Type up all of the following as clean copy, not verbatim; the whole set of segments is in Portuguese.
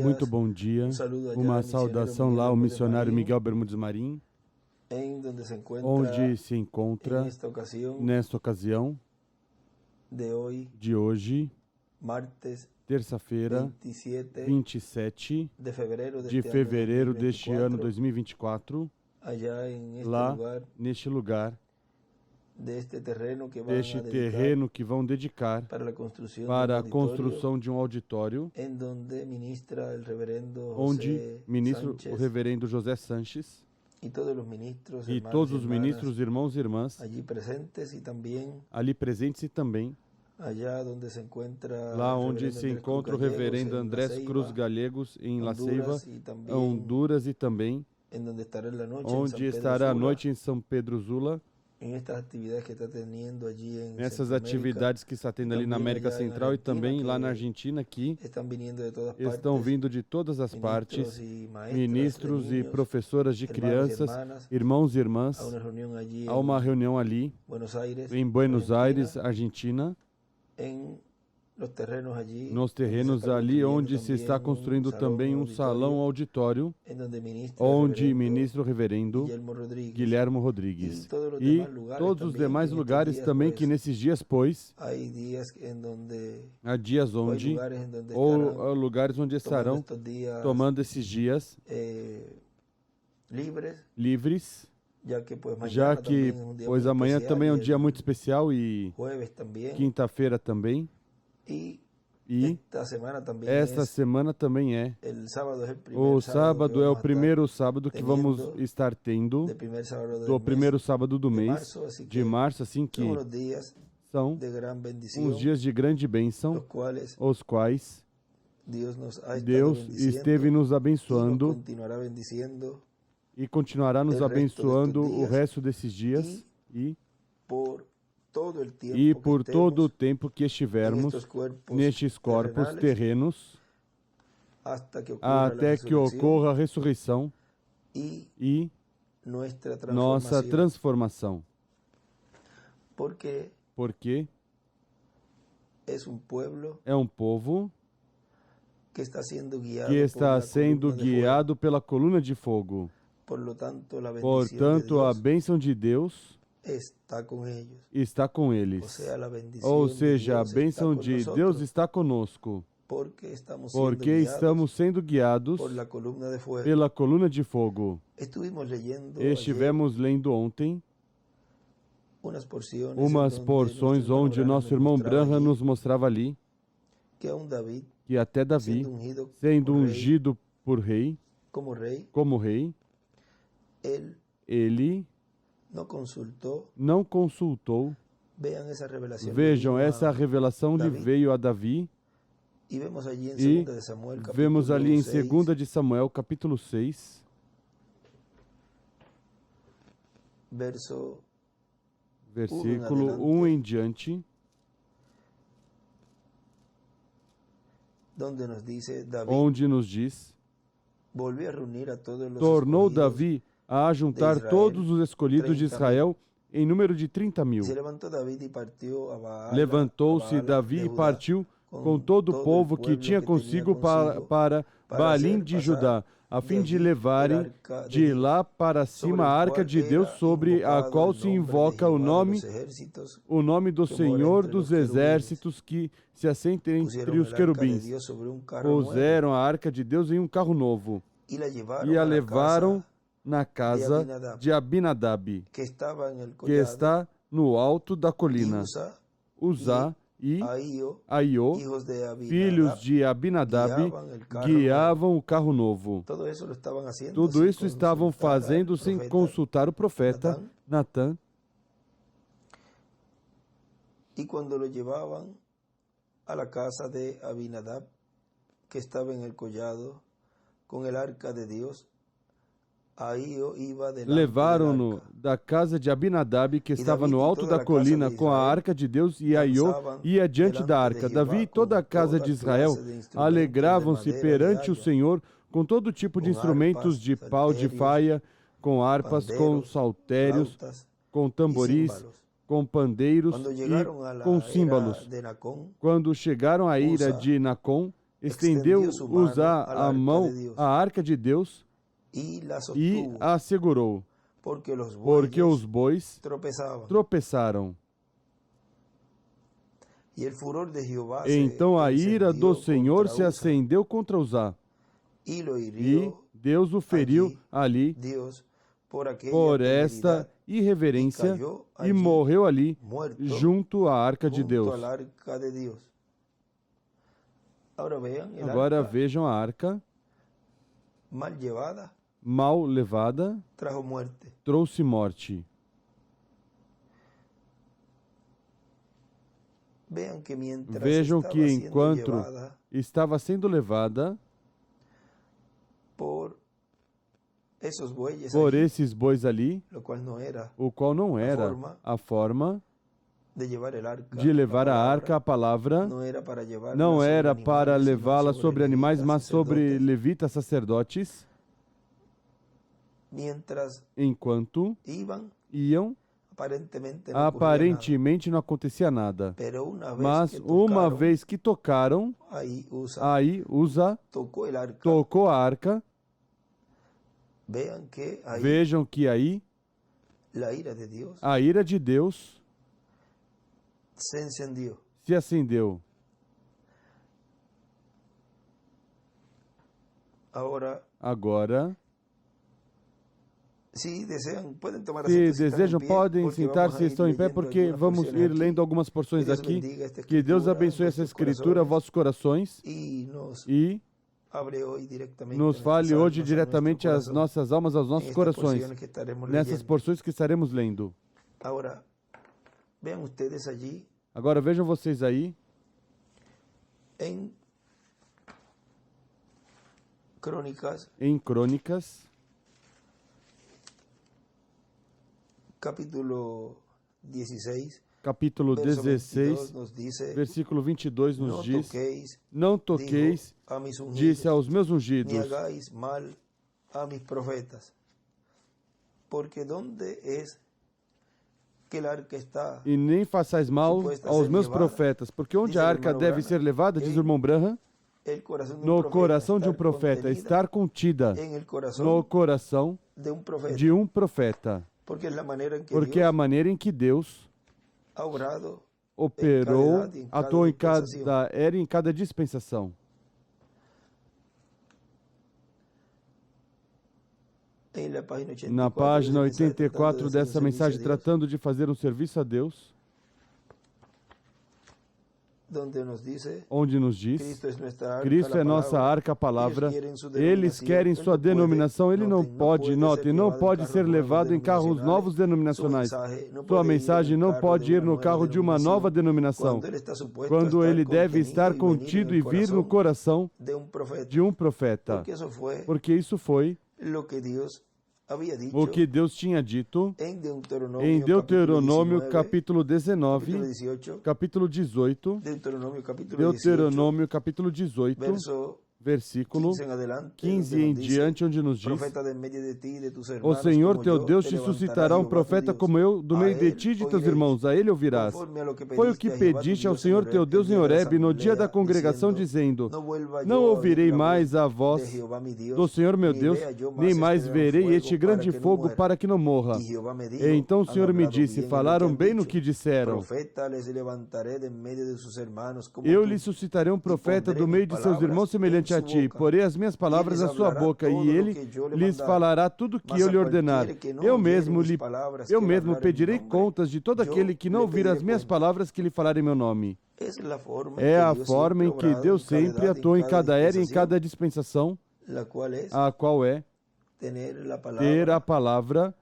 Muito bom dia. Uma saudação lá ao missionário Miguel Bermudes Marim, onde se encontra nesta ocasião de hoje, terça-feira, 27 de fevereiro deste ano 2024, lá neste lugar, deste terreno que vão dedicar para a construção de um auditório, onde ministra o reverendo José Sanches e todos os ministros, irmãos e irmãs, ali presentes e também lá onde se encontra o reverendo Andrés Cruz Gallegos em La Ceiba, Honduras, e também onde estará a noite em São Pedro Sula, nessas atividades que está tendo ali na América Central e também lá na Argentina, que estão vindo de todas as partes, ministros e professoras de crianças, irmãos e irmãs, há uma reunião ali em Buenos Aires, Argentina, nos terrenos ali onde se está construindo também um salão auditório, onde ministra o reverendo Guilhermo Rodrigues. E todos os demais lugares também que nesses dias, pois, há dias onde, ou lugares onde estarão tomando esses dias livres, já que, pois amanhã também é um dia muito especial e quinta-feira também. E esta semana também é. O sábado é o primeiro sábado que vamos estar tendo, do primeiro sábado do mês de março, assim que são uns dias de grande bênção, os quais Deus esteve nos abençoando e continuará nos abençoando o resto desses dias e por todo o tempo que estivermos nestes corpos terrenos, até que ocorra a ressurreição e nossa transformação. Porque é um povo que está sendo guiado pela coluna de fogo. Portanto, a bênção de Deus está com eles. Ou seja, a bênção de Deus está conosco. Porque estamos sendo guiados pela coluna de fogo. Estivemos lendo ontem umas porções onde nosso irmão Branham nos mostrava ali que até Davi, sendo ungido por rei, como rei, ele não consultou. Vejam, essa revelação lhe veio a Davi. E vemos ali em 2 de Samuel, capítulo 6, versículo 1 em diante, onde nos diz: tornou Davi a juntar todos os escolhidos de Israel em número de 30.000. Levantou-se Davi e partiu com todo o povo que tinha consigo para Baalim de Judá, a fim de levarem de lá para cima a arca de Deus, sobre a qual se invoca o nome do Senhor dos Exércitos, que se assenta entre os querubins. Puseram a arca de Deus em um carro novo e a levaram na casa de Abinadab, que está no alto da colina. Uzá e Aiô, filhos de Abinadab, guiavam o carro novo. Tudo isso estavam fazendo sem consultar o profeta Natã. E quando lo llevaban a la casa de Abinadab, que estaba en el collado, con el arca de Dios, levaram-no da casa de Abinadab, que estava no alto da colina, com a arca de Deus, e Aiô ia diante da arca. Davi e toda a casa de Israel alegravam-se perante o Senhor com todo tipo de instrumentos de pau de faia, com harpas, com saltérios, com tamboris, com pandeiros e com símbolos. Quando chegaram à ira de Nacon, estendeu a mão à arca de Deus e a segurou, porque os bois tropeçaram. Então a ira do Senhor se acendeu contra Uzá, e Deus o feriu ali por esta irreverência e morreu ali junto à arca de Deus. Agora vejam a arca mal levada trouxe morte. Vejam que enquanto estava sendo levada por esses bois ali, o qual não era a forma de levar a arca, a palavra, não era para levá-la sobre animais, mas sobre levitas sacerdotes, enquanto iam, aparentemente não acontecia nada. Mas uma vez que tocaram, aí Uzá tocou a arca. Vejam que aí a ira de Deus se acendeu. Agora, se desejam, podem sentar-se, estão em pé, porque vamos ir lendo algumas porções aqui. Que Deus abençoe essa escritura, vossos corações, e nos fale hoje diretamente às nossas almas, aos nossos corações, nessas porções que estaremos lendo. Agora vejam vocês aí, em Crônicas, capítulo 16, versículo 22 nos diz: não toqueis, disse aos meus ungidos, e nem façais mal aos meus profetas, porque onde a arca deve ser levada, diz o irmão Branham, no coração de um profeta, estar contida no coração de um profeta, porque é a maneira em que Deus operou, atuou em cada era e em cada dispensação. Na página 84 dessa mensagem, tratando de fazer um serviço a Deus, onde nos diz, Cristo é nossa arca, a palavra, eles querem sua denominação, ele não pode, notem, não pode ser levado em carros novos denominacionais. Sua mensagem não pode ir no carro de uma nova denominação, quando ele deve estar contido e vir no coração de um profeta, porque isso foi o que Deus tinha dito em Deuteronômio capítulo 19, capítulo 18, Deuteronômio capítulo 18, versículo 15 em diante, onde nos diz: o Senhor teu Deus te suscitará um profeta como eu, do meio de ti e de teus irmãos, a ele ouvirás. Foi o que pediste ao Senhor teu Deus em Horebe, no dia da congregação, dizendo: não ouvirei mais a voz do Senhor meu Deus, nem mais verei este grande fogo para que não morra. E então o Senhor me disse: falaram bem no que disseram. Eu lhe suscitarei um profeta do meio de seus irmãos, semelhante a ti, porei as minhas palavras à sua boca, e ele lhes falará tudo o que eu lhe ordenar. Eu mesmo pedirei contas de todo aquele que não ouvir as minhas palavras que lhe falar em meu nome. É a forma em que Deus sempre atua em cada era e em cada dispensação, a qual é ter a palavra,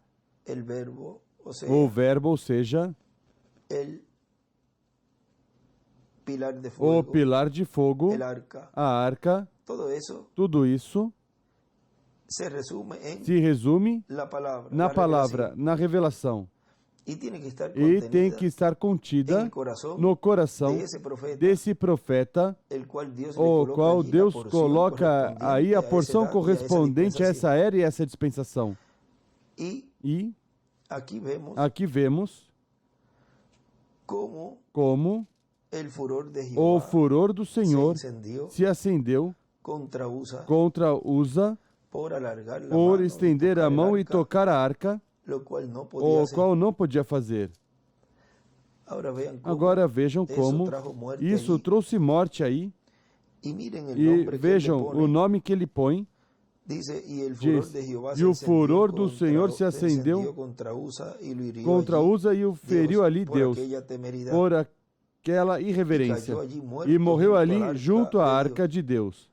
o verbo, ou seja, o pilar de fogo, a arca. Tudo isso se resume na palavra, na revelação. E tem que estar contida no coração desse profeta, o qual Deus coloca aí a porção correspondente a essa era e essa dispensação. E aqui vemos como el furor de o Jehová furor do Senhor se acendeu contra Usa contra Uza por alargar la por mano y estender tocar a el mão e arca, tocar a arca, lo cual no podía o hacer. qual não podia fazer. Ahora vean cómo Agora vejam eso como trajo muerte isso allí. trouxe morte aí, Y miren el e nombre que él le vejam pone. o nome que ele põe. Dice, y el furor Diz, de Jehová e se o encendió furor do contra- Senhor se se acendeu encendió contra Usa y lo hirió contra allí Uza e o feriu Dios ali por Deus aquella temeridad. por aquela irreverência, cayó allí muerto e morreu junto ali al arca junto à de arca de Deus.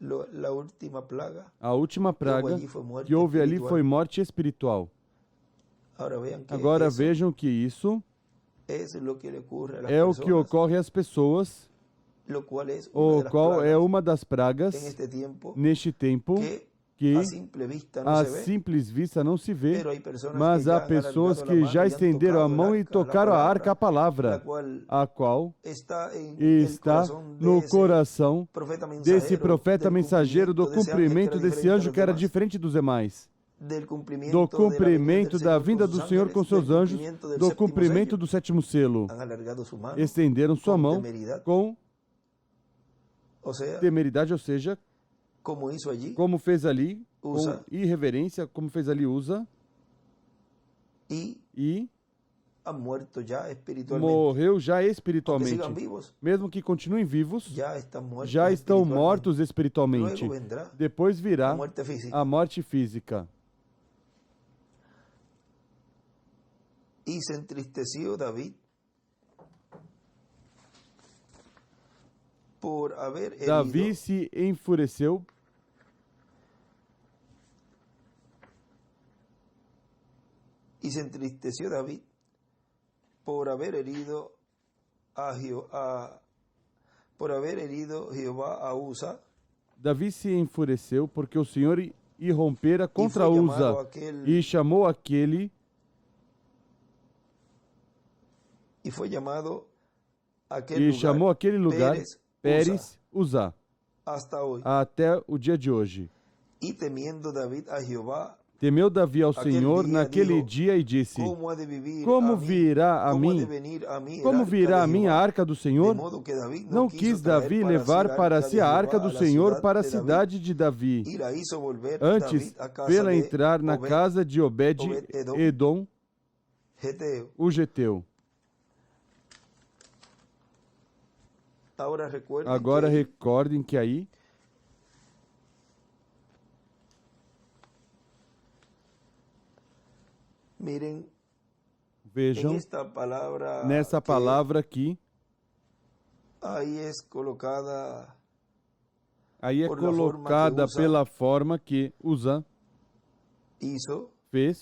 La última plaga A última praga allí fue muerte que houve ali espiritual. foi morte espiritual. Ahora vean que Agora eso vejam que isso es lo que le ocurre a las é o que personas, ocorre às pessoas, lo cual es una de o las qual é plagas uma das en pragas este tiempo neste tempo que a simple vista no a se ve, simples vista não se vê, pero hay personas mas que há ya han pessoas alargado que la já mano y han estenderam a tocado el mão e arca, tocaram a arca, a la palavra, cual a qual está en el está corazón de no ese coração profeta desse profeta mensageiro do cumprimento desse desse anjo que era diferente dos demais, do cumprimento da vinda do Senhor com seus anjos, do cumprimento do sétimo selo. han alargado su mano, Estenderam sua com mão temeridade. com o sea, temeridade, ou seja, como hizo allí, como fez ali, com Uza, irreverência, como fez ali Uza, e han muerto ya espiritualmente. morreu já Aunque espiritualmente. sigan vivos, Mesmo que continuem vivos, ya están muertos já estão espiritualmente. mortos espiritualmente. Luego vendrá Depois virá a muerte física. a morte física. Y se entristeció David por haber herido Davi se enfureceu y se entristeció David por haber herido por haber herido Jehová a Usa. Davi se enfureceu porque o Senhor irrompera contra foi Uza chamado aquele- e chamou aquele Y fue llamado aquel e lugar chamou aquele lugar Pérez Uza hasta hoy. até o dia de hoje. Y temiendo David a Jehová, Temeu Davi ao Aquele Senhor dia naquele dijo, dia e disse: ¿cómo ha de vivir Como a mí? virá a ¿Cómo ha mim? de venir a mí el Como arca virá de a mim a Jehová? arca do De Senhor? modo que David Não quiso quis traer Davi para levar sí a para arca si de a Jehová arca a do la Senhor ciudad para a de David, cidade de Davi. y la hizo volver Antes, David a casa vê-la de entrar na Obed, casa de Obed-Edom, Geteo. o geteu. Ahora recuerden Agora que recordem que aí miren, en vejam esta palabra nessa que palavra aqui, ahí es colocada aí é por la forma que colocada Uza pela forma que Uza hizo, fez,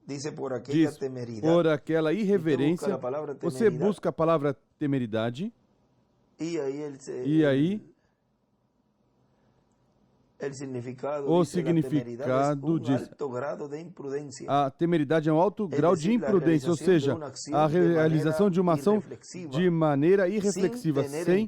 dice por aquella diz, temeridad. por aquela Usted busca irreverência. la palabra Você temeridad, busca a palavra temeridade, y ahí e aí el significado o dice, la temeridad significado es un diz: alto grado de imprudencia. a temeridade é um alto É grau de decir, a imprudência, ou realização de seja, uma ação a de maneira realização de uma ação irreflexiva, de maneira irreflexiva, sem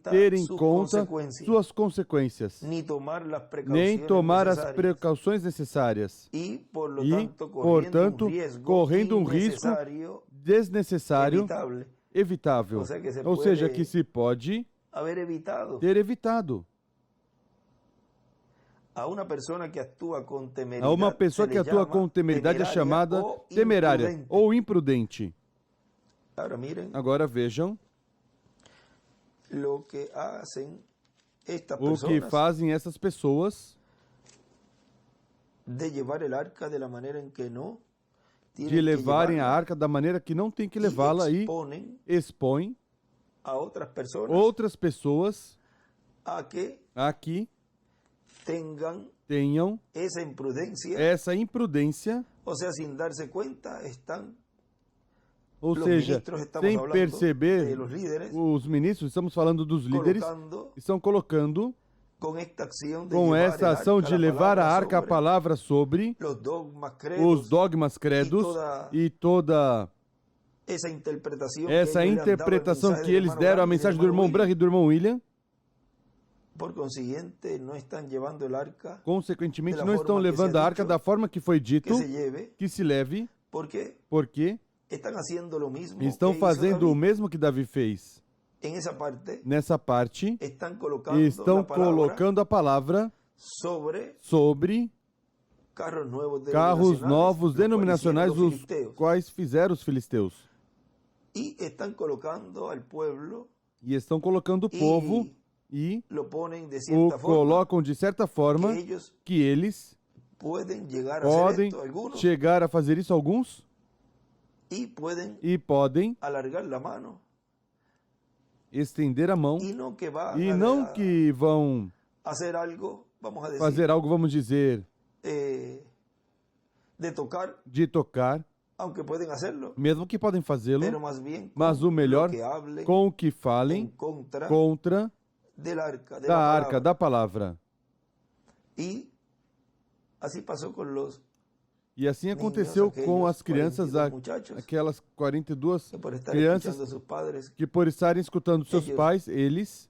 ter em conta suas consequências, ni tomar las nem precauciones tomar as necesarias, precauções necessárias y por lo e, tanto, portanto, correndo um risco innecesario, desnecessário, evitable, evitável. Ou seja, que se pode haber evitado. ter evitado. A uma pessoa que atua com temeridade, A uma pessoa que atua com temeridade é chamada temerária ou imprudente. Agora vejam o que fazem essas pessoas de levarem a arca da maneira que não tem que levá-la e expõem a outras pessoas a que tenham essa imprudência, ou seja, sem dar-se conta, ou seja, sem perceber, os ministros, estamos falando dos líderes, estão colocando com essa ação de levar a arca a palavra sobre os dogmas credos e toda essa interpretação que eles deram à mensagem do irmão Branham e do irmão William. Consequentemente, não estão levando a arca da forma que foi dito que se leve, porque estão fazendo o mesmo que Davi fez. en esa parte nessa parte, están colocando estão la palabra colocando a palavra sobre carros nuevos carros novos denominacionais, denominacionais, os quais fizeram os filisteus. e estão colocando al pueblo E estão colocando o povo e lo ponen de o cierta forma colocam de certa forma que eles podem chegar a podem hacer esto, algunos, chegar a fazer isso, alguns, y podem alargar la mano estender a mão y no que van e não que vão hacer algo, vamos a decir, fazer algo, vamos dizer, de tocar, aunque pueden hacerlo, mesmo que podem fazê-lo, pero más bien mas o melhor que hablen com o que en falem contra contra del arca, de da la arca, palabra. da palavra. Y así pasó con los E assim aconteceu com as crianças, 42 muchachos, aquelas 42 que por estar crianças escuchando a sus padres que por estarem escutando seus Ellos pais, eles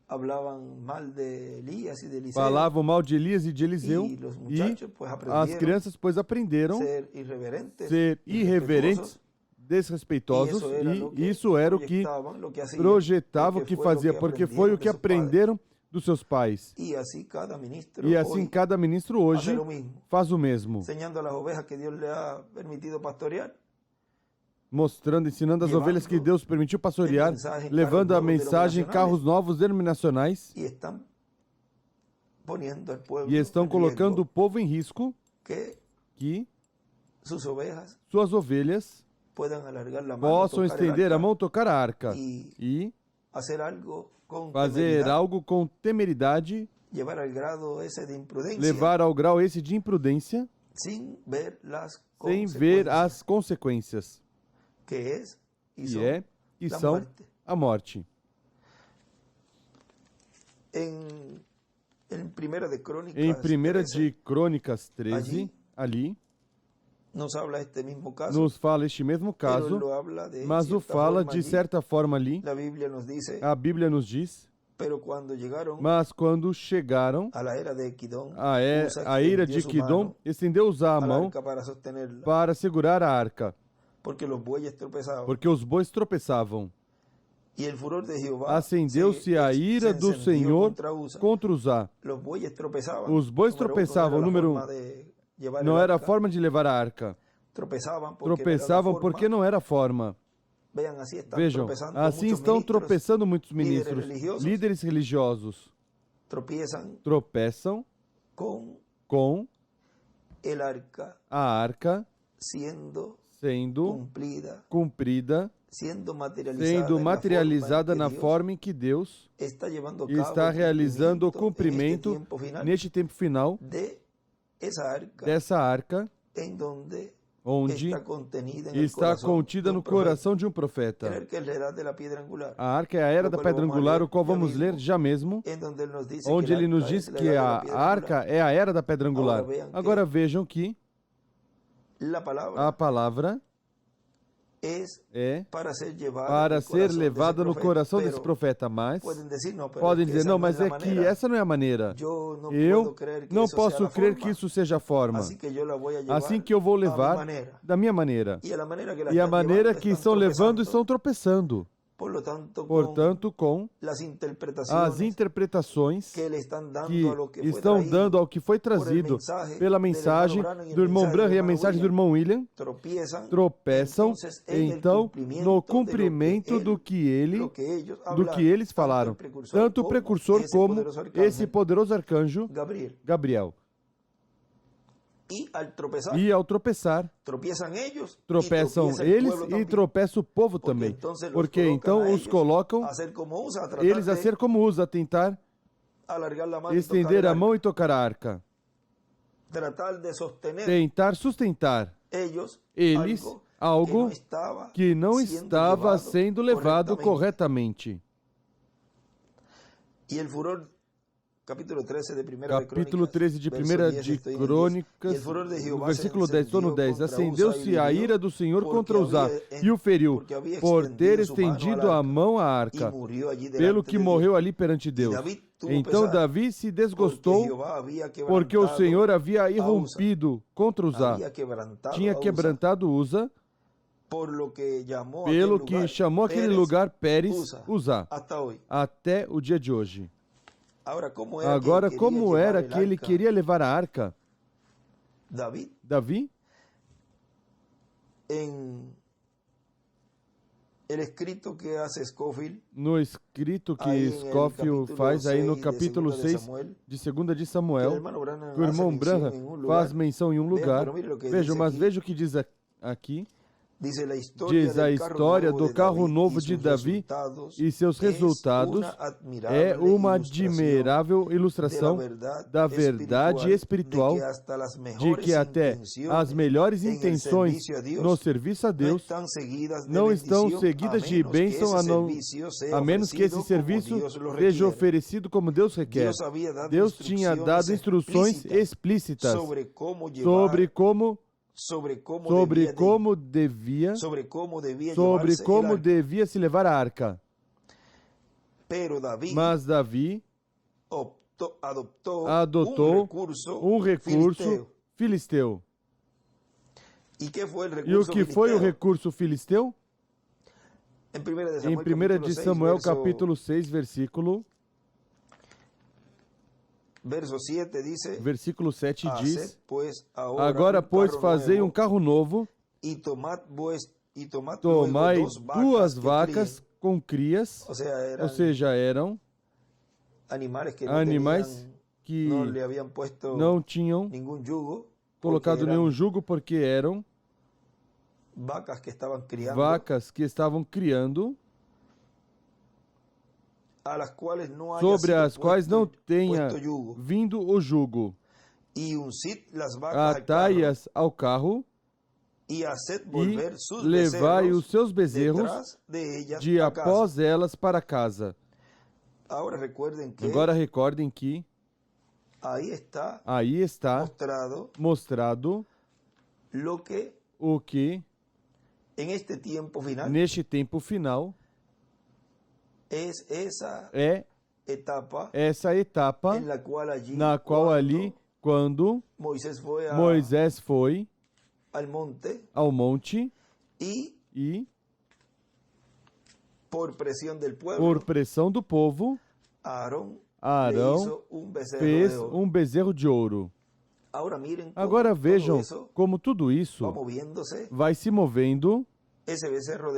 hablaban mal de Elías y de Eliseo, falavam mal de Elias e de Eliseu, y los e muchachos pues as aprendieron crianças pois aprenderam ser irreverentes, ser irreverentes, desrespeitosos, e isso era o que projetavam, o que fazia, porque foi o que aprenderam dos seus pais. E assim cada ministro E assim cada ministro hoje faz o mesmo, ensinando a las ovejas que Dios le ha permitido pastorear, mostrando, ensinando as ovelhas que Deus permitiu pastorear, levando a mensagem em carros novos denominacionais, e estão poniendo al pueblo e estão en colocando o riesgo povo em risco, que suas ovelhas puedan alargar la mano, possam tocar el estender arca a mão, tocar a arca e hacer algo con fazer temeridad, algo com temeridade, llevar al grado ese de imprudencia, levar ao grau esse de imprudência, sin ver las sem ver as consequências, que es y que son é e la são muerte. a morte. En Primera de Crónicas, Em 1 de 13, Crônicas 13, ali, nos habla este mismo caso, nos fala este mesmo pero caso, lo habla de mas o cierta fala forma de allí. certa forma ali. La Biblia nos dice, A Bíblia nos diz, pero cuando llegaron mas quando chegaram a la era de Equidón, a ira de Quidom, estendeu-usar a mão para sostenerla, para segurar a arca, porque los bueyes tropezaban. porque os bois tropeçavam. Y el furor de Jehová Acendeu-se a ira do encendió Senhor Usa. contra Uzá. Los bueyes tropezaban. Os bois Número tropeçavam, uno, número no era la forma de llevar não el era a arca. forma de levar a arca. Tropeçavam Porque não era a forma. Vean, assim estão Vejam, tropeçando assim muitos estão ministros, tropeçando muitos líderes ministros, religiosos. líderes religiosos. Tropeçam com el arca a arca sendo cumprida, sendo materializada na forma em que Deus está realizando o cumprimento neste tempo final dessa arca, onde está contida no coração de um profeta. A arca é a era da pedra angular, o qual vamos ler já mesmo, onde ele nos diz que a arca é a era da pedra angular. Agora vejam que a palavra é para ser levada no coração desse profeta, mas podem dizer, não, mas é que essa não é a maneira. Eu não posso crer que isso seja a forma. Assim que eu vou levar da minha maneira. E a maneira que estão levando, estão tropeçando. Portanto, com as interpretações que estão dando ao que foi trazido pela mensagem do irmão Branham e a mensagem do irmão William, tropeçam, então, no cumprimento do que eles falaram, tanto o precursor como esse poderoso arcanjo Gabriel. E ao tropeçar, tropeçam eles e tropeça o povo também. Porque então os colocam, eles a ser como Usa, a tentar estender a mão e tocar a arca. Tentar sustentar eles algo que não estava sendo levado corretamente. E o furor capítulo 13 de 1 de Crônicas, versículo 10, no 10. Acendeu-se a ira do Senhor contra Uzá e o feriu, por ter estendido a mão à arca, pelo que morreu ali perante Deus. Então Davi se desgostou, porque o Senhor havia irrompido contra Uzá, tinha quebrantado Uza, pelo que chamou aquele lugar Pérez Uzá, até o dia de hoje. Agora, como era que ele queria levar a arca? Davi? No escrito que Scofield faz aí no capítulo 6 de 2 de Samuel, que o irmão Branham faz menção em um lugar. Veja o que diz aqui. Diz a história do carro novo de Davi e seus resultados é uma admirável ilustração da verdade espiritual de que até as melhores intenções no serviço a Deus não estão seguidas de bênção a menos que esse serviço seja oferecido como Deus requer. Deus tinha dado instruções explícitas sobre como devia se levar a arca. Mas Davi adotou um recurso filisteu. E o que foi o recurso filisteu? Em 1 de Samuel, capítulo 6, versículo 7 diz: Agora, pois, fazei um carro novo, tomai 2 vacas com crias, ou seja, eram animais que não tinham colocado nenhum jugo, porque eram vacas que estavam criando, sobre as quais não tenha vindo o jugo. Atai-as ao carro e levai os seus bezerros de após elas para casa. Agora recordem que aí está mostrado o que neste tempo final é essa etapa na qual ali, quando Moisés foi ao monte e por pressão do povo, Arão fez um bezerro de ouro. Agora vejam como tudo isso vai se movendo,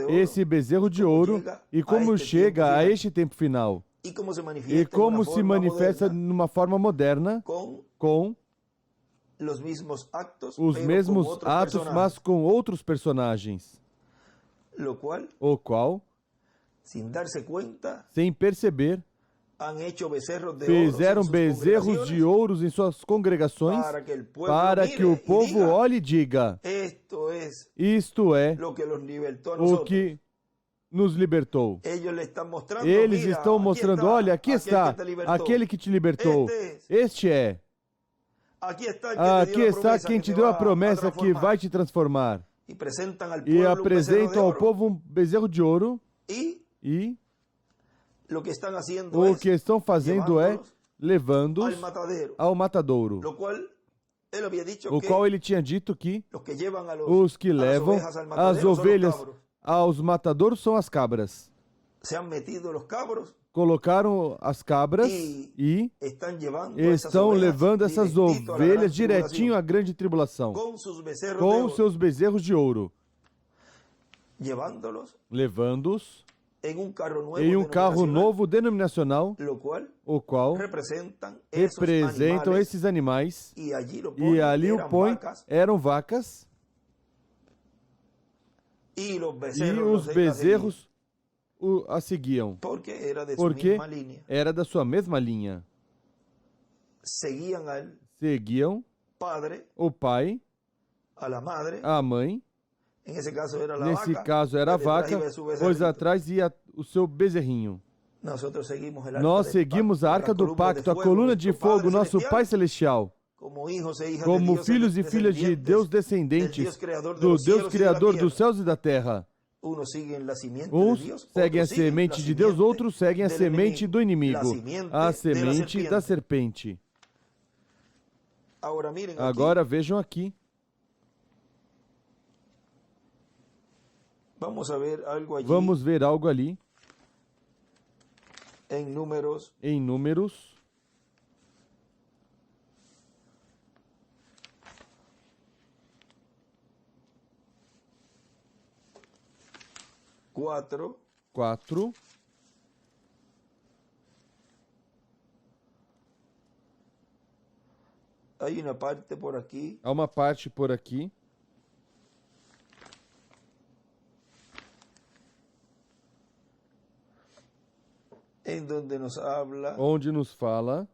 esse bezerro de ouro, e como chega a este tempo final. E como se manifesta numa forma moderna, com os mesmos atos, mas com outros personagens. O qual, sem perceber, fizeram bezerros de ouros em suas congregações para que o povo olhe e diga: isto é o que nos libertou. Eles estão mostrando: olha, aqui está aquele que te libertou. Este é. Aqui está quem te deu a promessa que vai te transformar. E apresentam ao povo um bezerro de ouro e o que estão fazendo é levando-os ao matadouro, o qual ele tinha dito que os que levam as ovelhas aos matadouros são as cabras. Colocaram as cabras e estão levando essas ovelhas direitinho à grande tribulação, com seus bezerros de ouro, levando-os em um carro novo denominacional, o qual representam esses animais, e ali o põe, eram vacas, e os bezerros a seguiam, porque era da sua mesma linha. Seguiam o pai, a mãe. Nesse caso era a vaca, pois atrás ia o seu bezerrinho. Nós seguimos a arca do pacto, a coluna de fogo, nosso Pai Celestial, como filhos e filhas de Deus descendentes, do Deus Criador dos céus e da terra. Uns seguem a semente de Deus, outros seguem a semente do inimigo, a semente da serpente. Agora vejam aqui. Vamos ver algo ali em Números. Em Números 4. Há uma parte por aqui. Onde nos fala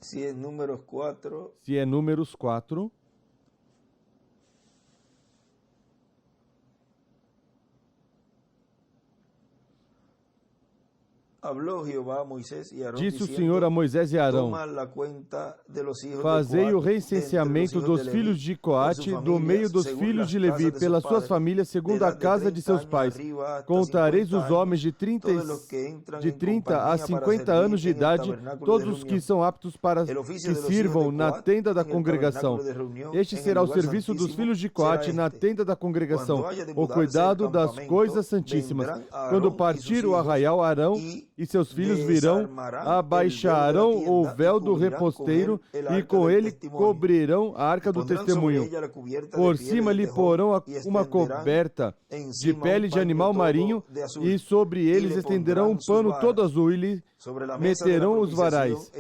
se é Números 4. Se é Números 4. Disse o Senhor a Moisés e a Arão: Fazei o recenseamento dos filhos de Coate, do meio dos filhos de Levi, pelas suas famílias, segundo a casa de seus pais. Contareis os homens de 30 a 50 anos de idade, todos os que são aptos para que sirvam na tenda da congregação. Este será o serviço dos filhos de Coate na tenda da congregação, o cuidado das coisas santíssimas. Quando partir o arraial, Arão e seus filhos virão, abaixarão o véu do reposteiro e com ele cobrirão a arca do testemunho. Por cima lhe porão uma coberta de pele de animal marinho e sobre eles estenderão um pano todo azul e lhe meterão os varais.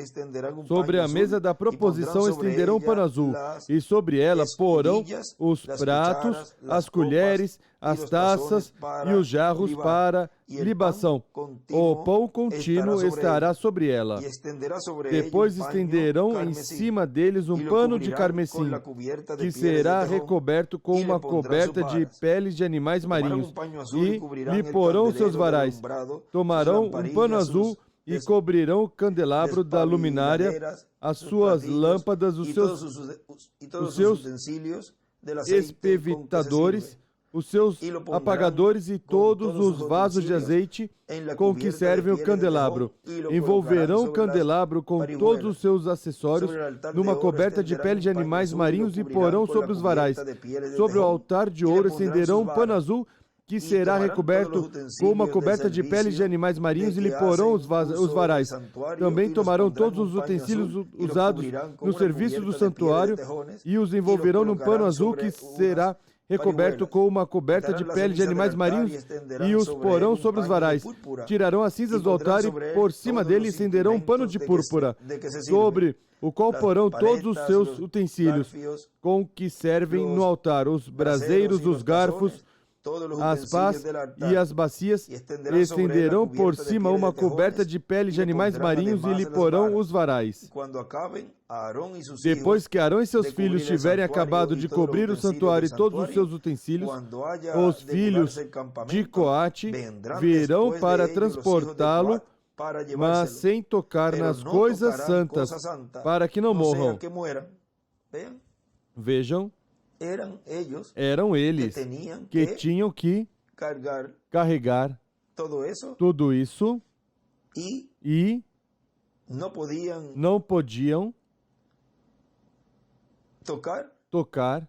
Sobre a mesa da proposição estenderão um pano azul e sobre ela porão os pratos, as colheres, as taças e os jarros para libação. O pão contínuo estará sobre ela. Depois estenderão em cima deles um pano de carmesim, que será recoberto com uma coberta de peles de animais marinhos, e lhe porão seus varais. Tomarão um pano azul e cobrirão o candelabro da luminária, as suas lâmpadas, os seus espevitadores, os seus apagadores e todos os vasos de azeite com que servem o candelabro. Envolverão o candelabro com todos os seus acessórios numa coberta de pele de animais marinhos e porão sobre os varais. Sobre o altar de ouro estenderão um pano azul que será recoberto com uma coberta de peles de animais marinhos e lhe porão os varais. Também tomarão todos os utensílios usados no serviço do santuário e os envolverão num pano azul que será recoberto com uma coberta de pele de animais marinhos e os porão sobre os varais. Tirarão as cinzas do altar e por cima dele estenderão um pano de púrpura, sobre o qual porão todos os seus utensílios com que servem no altar, os braseiros, os garfos, as pás e as bacias. Estenderão por cima uma coberta de pele de animais marinhos e lhe porão os varais. Depois que Arão e seus filhos tiverem acabado de cobrir o santuário e todos os seus utensílios, os filhos de Coate virão para transportá-lo, mas sem tocar nas coisas santas, para que não morram. Vejam, eram eles que tinham que carregar tudo isso e não podiam tocar,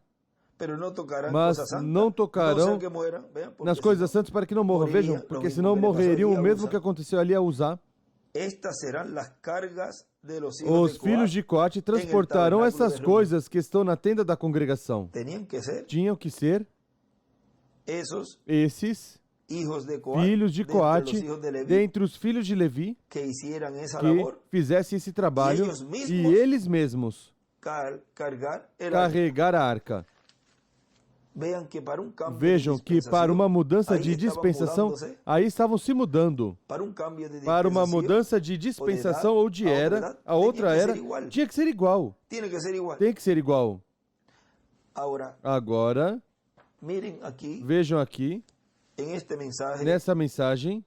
mas não tocarão nas coisas santas para que não morram. Vejam, porque senão morreriam o mesmo que aconteceu ali a Uzá. Os filhos de Coate transportarão essas coisas que estão na tenda da congregação. Tinham que ser esses filhos de Coate, dentre os filhos de Levi, que fizessem esse trabalho e eles mesmos carregar a arca. Vejam que para uma mudança de dispensação, aí estavam se mudando. Para uma mudança de dispensação ou de era, a outra era, tinha que ser igual. Tem que ser igual. Agora, vejam aqui, nessa mensagem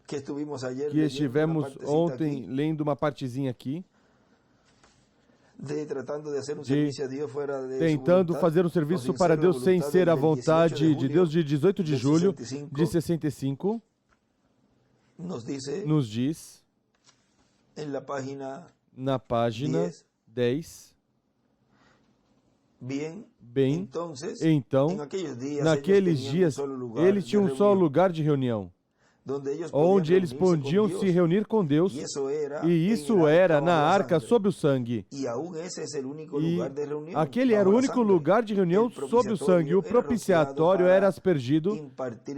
que estivemos ontem lendo uma partezinha aqui, tentando fazer um serviço para Deus sem ser a vontade de Deus, de 18 de julho de 65, nos diz, na página 10. Bem, então, naqueles dias, eles tinham um só lugar de reunião, onde eles podiam se reunir com Deus, e isso era na arca sob o sangue. E aquele era o único lugar de reunião sob o sangue. O propiciatório era aspergido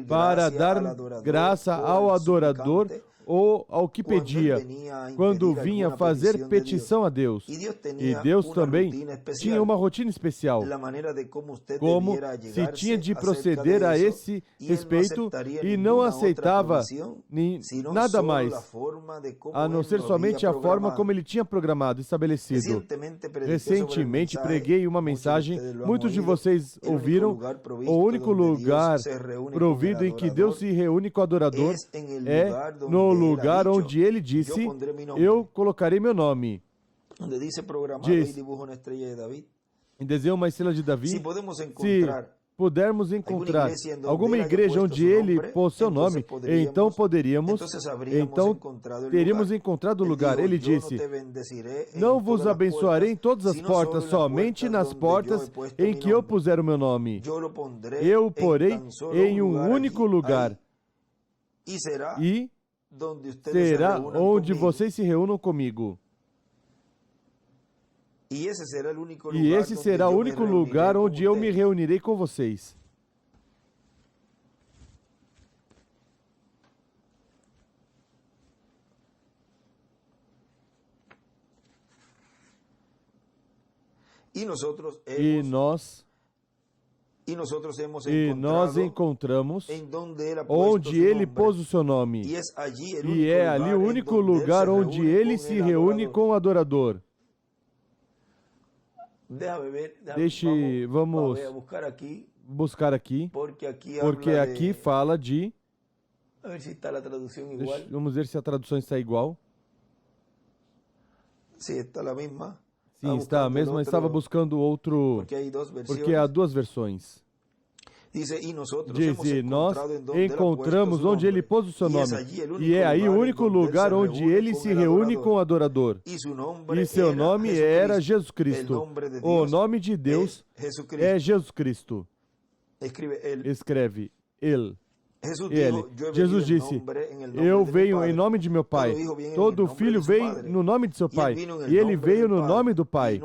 para dar graça ao adorador ou ao que pedia, quando vinha fazer petição a Deus. E Deus também tinha uma rotina especial, como se tinha de proceder a esse respeito, e não aceitava nada mais, a não ser somente a forma como ele tinha programado, estabelecido. Recentemente preguei uma mensagem, muitos de vocês ouviram, o único lugar provido em que Deus se reúne com o adorador é no lugar onde ele disse, eu colocarei meu nome. Diz, em desenho uma estrela de Davi, se pudermos encontrar alguma igreja onde ele pôs seu nome, então teríamos encontrado o lugar. Ele disse, não vos abençoarei em todas as portas, somente nas portas em que eu puser o meu nome. Eu o porei em um único lugar, e será onde vocês se reúnam comigo. E esse será o único lugar onde eu me reunirei com vocês. E nós encontramos onde ele pôs o seu nome. E é ali o único lugar onde ele se reúne com o adorador. Vamos buscar aqui, porque aqui fala de... Vamos ver se a tradução está igual. Sim, está a mesma. Estava buscando outro, porque há duas versões. Diz, e nós encontramos onde ele pôs o seu nome, e é aí o único lugar onde ele se reúne com o adorador. E seu nome era Jesus Cristo. O nome de Deus é Jesus Cristo. Escreve, ele. Jesus disse, eu venho em nome de meu Pai. Todo filho vem no nome de seu Pai. E ele veio no nome do Pai.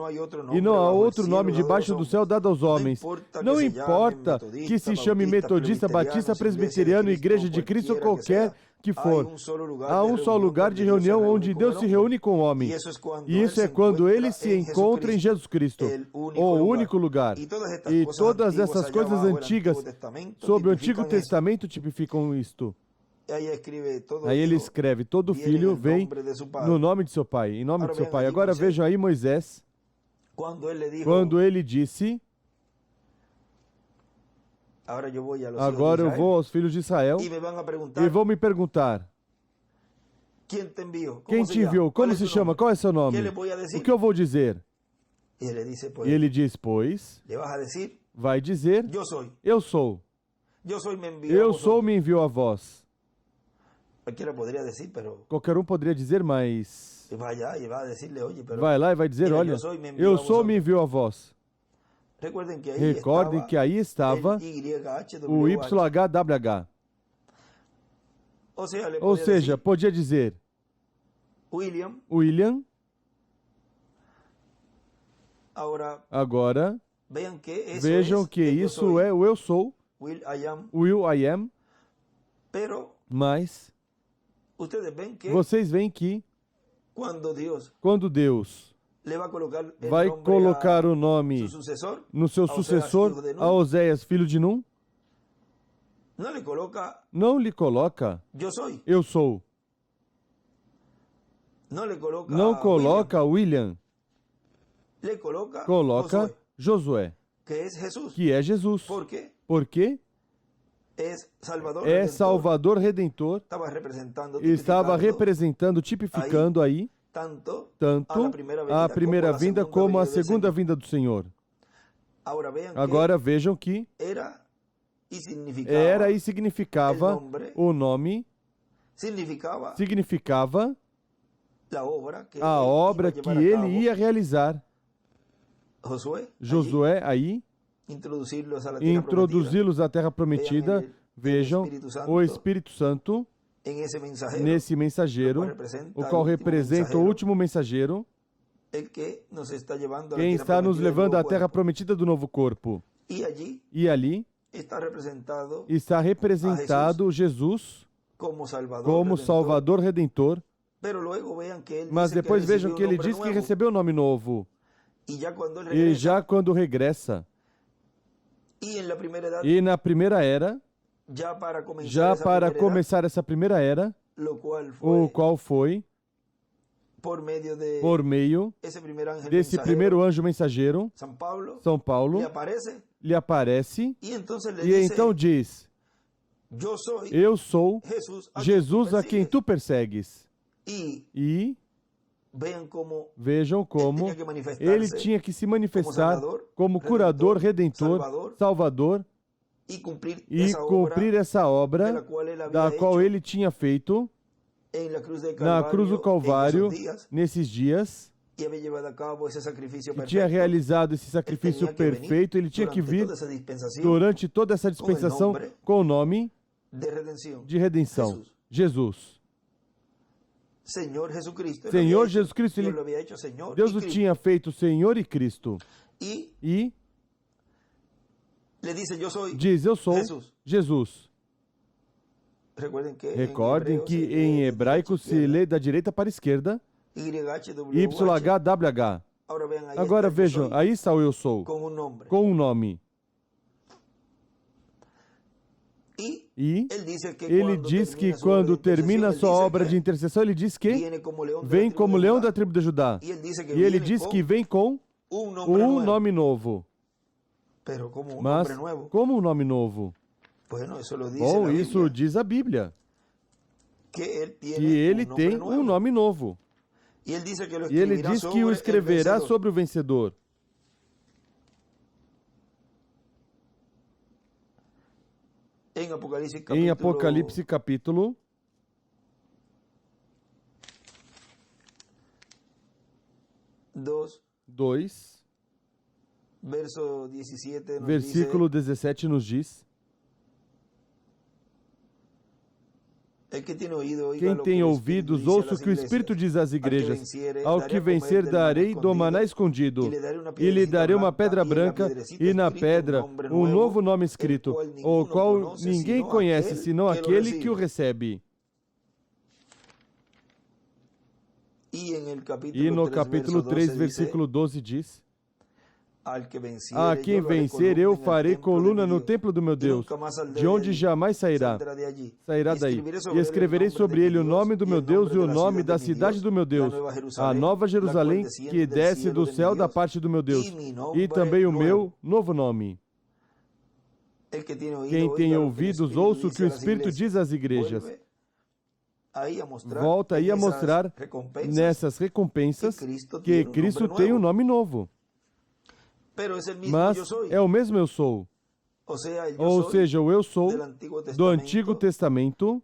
E não há outro nome debaixo do céu dado aos homens. Não importa que se chame metodista, batista, presbiteriano, igreja de Cristo ou qualquer que for. Há um só lugar de reunião onde Deus se reúne com o homem. E isso é quando ele se encontra em Jesus Cristo, o único lugar. E todas essas coisas antigas sobre o Antigo Testamento tipificam isto. Aí ele escreve, todo filho vem no nome de seu pai, em nome de seu pai. Agora vejam aí Moisés, quando ele disse... Agora eu vou aos filhos de Israel e vão me perguntar, quem te enviou? Como se chama? Qual é seu nome? O que eu vou dizer? E ele diz, pois, vai dizer, eu sou. Eu sou, me enviou a vós. Qualquer um poderia dizer, mas... Vai lá e vai dizer, olha, eu sou, me enviou a vós. Recordem que aí estava o YHWH. Ou seja, podia dizer William. Agora, vejam que isso é o eu sou, Will I am, mas vocês veem que quando Deus vai colocar o nome no seu sucessor, a Oséias, filho de Num, não lhe coloca eu sou. Não coloca William. Coloca Josué, que é Jesus. Por quê? É Salvador Redentor. Estava representando, tipificando aí tanto a primeira vinda como a segunda vinda do Senhor. Agora vejam que era e significava o nome, significava a obra que ele ia realizar. Josué aí, introduzi-los à terra prometida. Vejam o Espírito Santo nesse mensageiro, o qual representa o último mensageiro, quem está nos levando à terra prometida do novo corpo. E ali está representado Jesus como Salvador Redentor. Mas depois vejam que ele diz que recebeu o nome novo. E já quando regressa, e na primeira era, já para começar essa primeira era, o qual foi por meio desse primeiro anjo mensageiro, São Paulo, lhe aparece e então diz: eu sou Jesus a quem tu persegues. E vejam como ele tinha que se manifestar como curador, redentor, salvador e cumprir essa obra da qual ele tinha feito na cruz do Calvário nesses dias, que tinha realizado esse sacrifício perfeito. Ele tinha que vir durante toda essa dispensação com o nome de redenção, Jesus. Senhor Jesus Cristo, Deus o tinha feito Senhor e Cristo. E diz: eu sou Jesus. Recordem que em hebraico se lê da direita para a esquerda, YHWH. Agora vejam, aí está o eu sou, com um nome. E ele diz que quando termina a sua obra de intercessão, ele diz que vem como leão da tribo de Judá. E ele diz que vem com um nome novo. Mas como um nome novo? Bom, isso diz a Bíblia, que ele tem um nome novo. E ele diz que o escreverá sobre o vencedor. Em Apocalipse capítulo 2, versículo 17 nos diz: quem tem ouvidos, ouça o que o Espírito diz às igrejas. Ao que vencer darei do maná escondido, e lhe darei uma pedra branca, e na pedra um novo nome escrito, o qual ninguém conhece, senão aquele que o recebe. E no capítulo 3, versículo 12 diz: a quem vencer eu farei coluna no templo do meu Deus, de onde jamais sairá daí. E escreverei sobre ele o nome do meu Deus e o nome da cidade do meu Deus, a nova Jerusalém que desce do céu da parte do meu Deus, e também o meu novo nome. Quem tem ouvidos, ouça o que o Espírito diz às igrejas. Volta aí a mostrar nessas recompensas que Cristo tem um nome novo. Mas é o mesmo eu sou. Ou seja, o eu sou do Antigo Testamento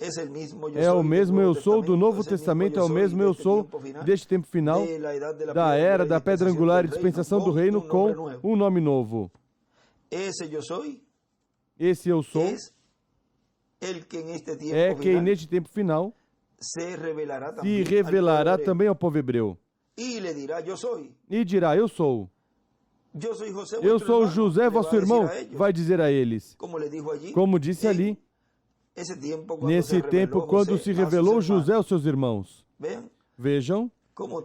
é o mesmo eu sou do Novo Testamento, é o mesmo eu sou deste tempo final, da era da pedra angular e dispensação do reino, com um nome novo. Esse eu sou é quem neste tempo final se revelará também ao povo hebreu. E dirá: eu sou. Eu sou José, vosso irmão, vai dizer a eles. Como disse ali, nesse tempo, quando se revelou José aos seus irmãos. Vejam como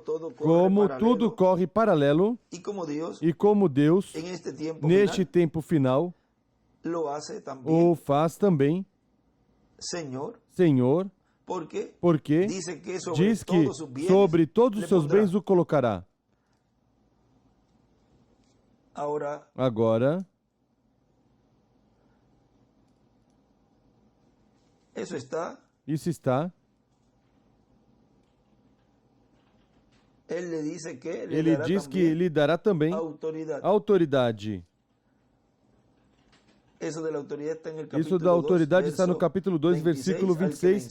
tudo corre paralelo e como Deus, neste tempo final, o faz também Senhor, porque diz que sobre todos os seus bens o colocará. Agora, isso está. Ele diz que lhe dará também autoridade. Isso da autoridade está no capítulo 2, versículo 26.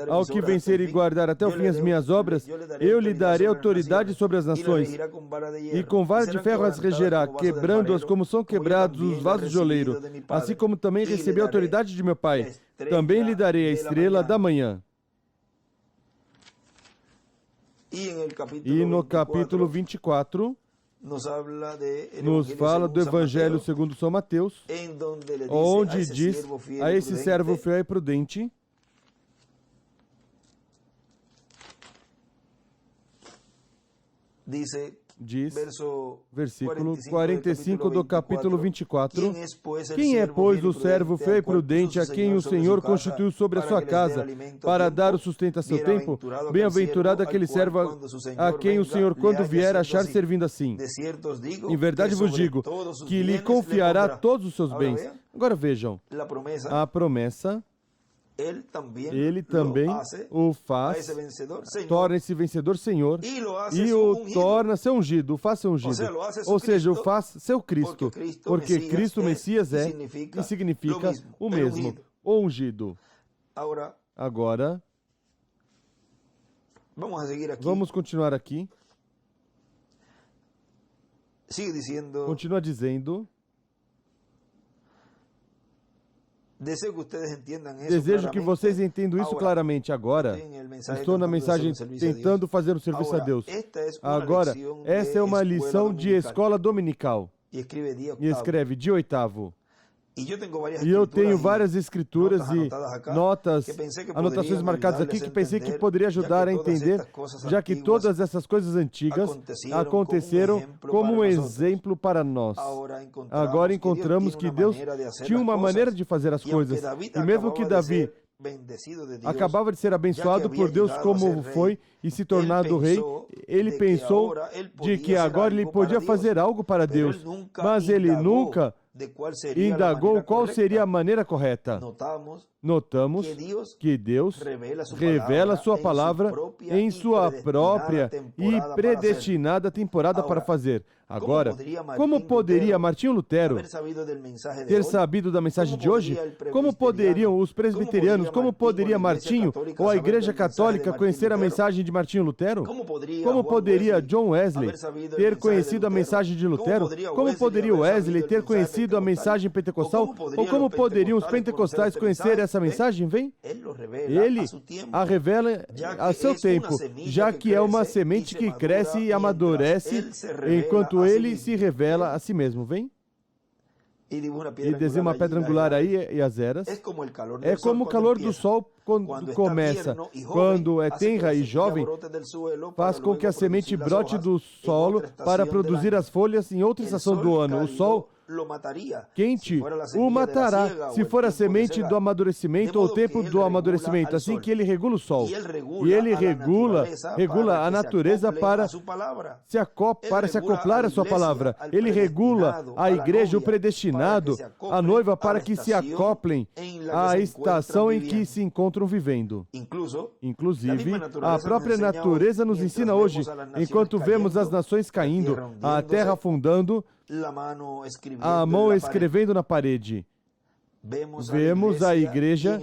Ao que vencer e guardar até o fim as minhas obras, eu lhe darei autoridade sobre as nações, e com vara de ferro as regerá, quebrando-as como são quebrados os vasos de oleiro, assim como também recebi a autoridade de meu Pai. Também lhe darei a estrela da manhã. E no capítulo 24, nos fala do Evangelho segundo São Mateus, onde diz a esse servo fiel e prudente, diz, versículo 45 do capítulo 24, quem é, pois, o servo fiel e prudente a quem o Senhor constituiu sobre a sua casa para dar o sustento a seu tempo? Bem-aventurado aquele servo a quem o Senhor, quando vier, achar servindo assim. Em verdade vos digo que lhe confiará todos os seus bens. Agora vejam, a promessa, ele também o faz, torna-se vencedor Senhor, e o torna seu ungido, o faz seu ungido. Ou seja, o faz seu Cristo, porque Cristo Messias é e significa o mesmo, o ungido. Agora, vamos continuar aqui. Continua dizendo... Desejo que vocês entendam isso claramente agora. Estou na mensagem tentando fazer um serviço a Deus. Agora, essa é uma lição de escola dominical. E escreve dia 8º. E eu tenho várias escrituras e notas, anotações marcadas aqui que pensei que poderia ajudar a entender, já que todas essas coisas antigas aconteceram como um exemplo para nós. Agora encontramos que Deus tinha uma maneira de fazer as coisas. E mesmo que Davi acabava de ser abençoado por Deus como foi e se tornado rei, ele pensou de que agora ele podia fazer algo para Deus, mas ele nunca indagou qual seria a maneira correta. Notamos que Deus revela sua palavra em sua própria e predestinada temporada para fazer. Agora, como poderia Martinho Lutero ter sabido da mensagem de hoje? Como poderiam os presbiterianos, como poderia Martinho ou a Igreja Católica conhecer a mensagem de Martinho Lutero? Como poderia John Wesley ter conhecido a mensagem de Lutero? Como poderia Wesley ter conhecido a mensagem pentecostal? Ou como poderiam os pentecostais conhecer essa mensagem? Vem? Ele a revela a seu tempo, já que é uma semente que cresce e amadurece enquanto ele se revela a si mesmo. Vem? E desenha uma pedra angular aí e as eras. É como o calor do sol quando começa, quando é tenra e jovem, faz com que a semente brote do solo para produzir as folhas em outra estação do ano. O sol quente o matará se for a semente do amadurecimento ou o tempo do amadurecimento, assim que ele regula o sol. E ele regula a natureza para se acoplar à sua palavra. Ele regula a igreja, o predestinado, a noiva, para que se acoplem à estação em que se encontram vivendo. Inclusive, a própria natureza nos ensina hoje, enquanto vemos as nações caindo, a terra afundando, a mão escrevendo na parede. Vemos a igreja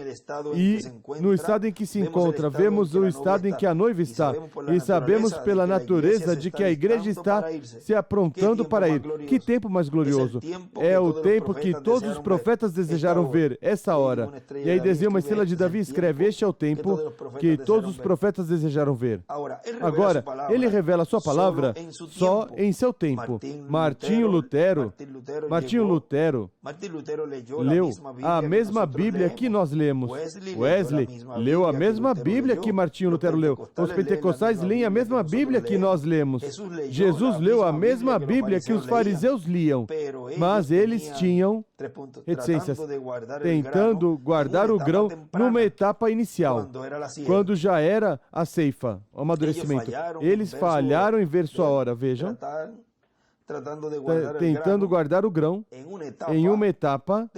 e no estado em que se encontra, vemos o estado em que a noiva está e sabemos pela natureza de que a igreja está se aprontando para ir. Que tempo mais glorioso! É o tempo que todos os profetas desejaram ver, essa hora. E aí desenha uma estrela de Davi e escreve, este é o tempo que todos os profetas desejaram ver. Agora, ele revela a sua palavra só em seu tempo. Martinho Lutero leu a mesma Bíblia que nós lemos. Wesley leu a mesma Bíblia que Martinho Lutero leu. Os pentecostais leem a mesma Bíblia que nós lemos. Jesus leu a mesma Bíblia que os fariseus liam, mas eles tinham reticências, tentando guardar o grão numa etapa inicial, quando já era a ceifa, o amadurecimento. Eles falharam em ver sua hora, vejam. Tentando guardar o grão em uma etapa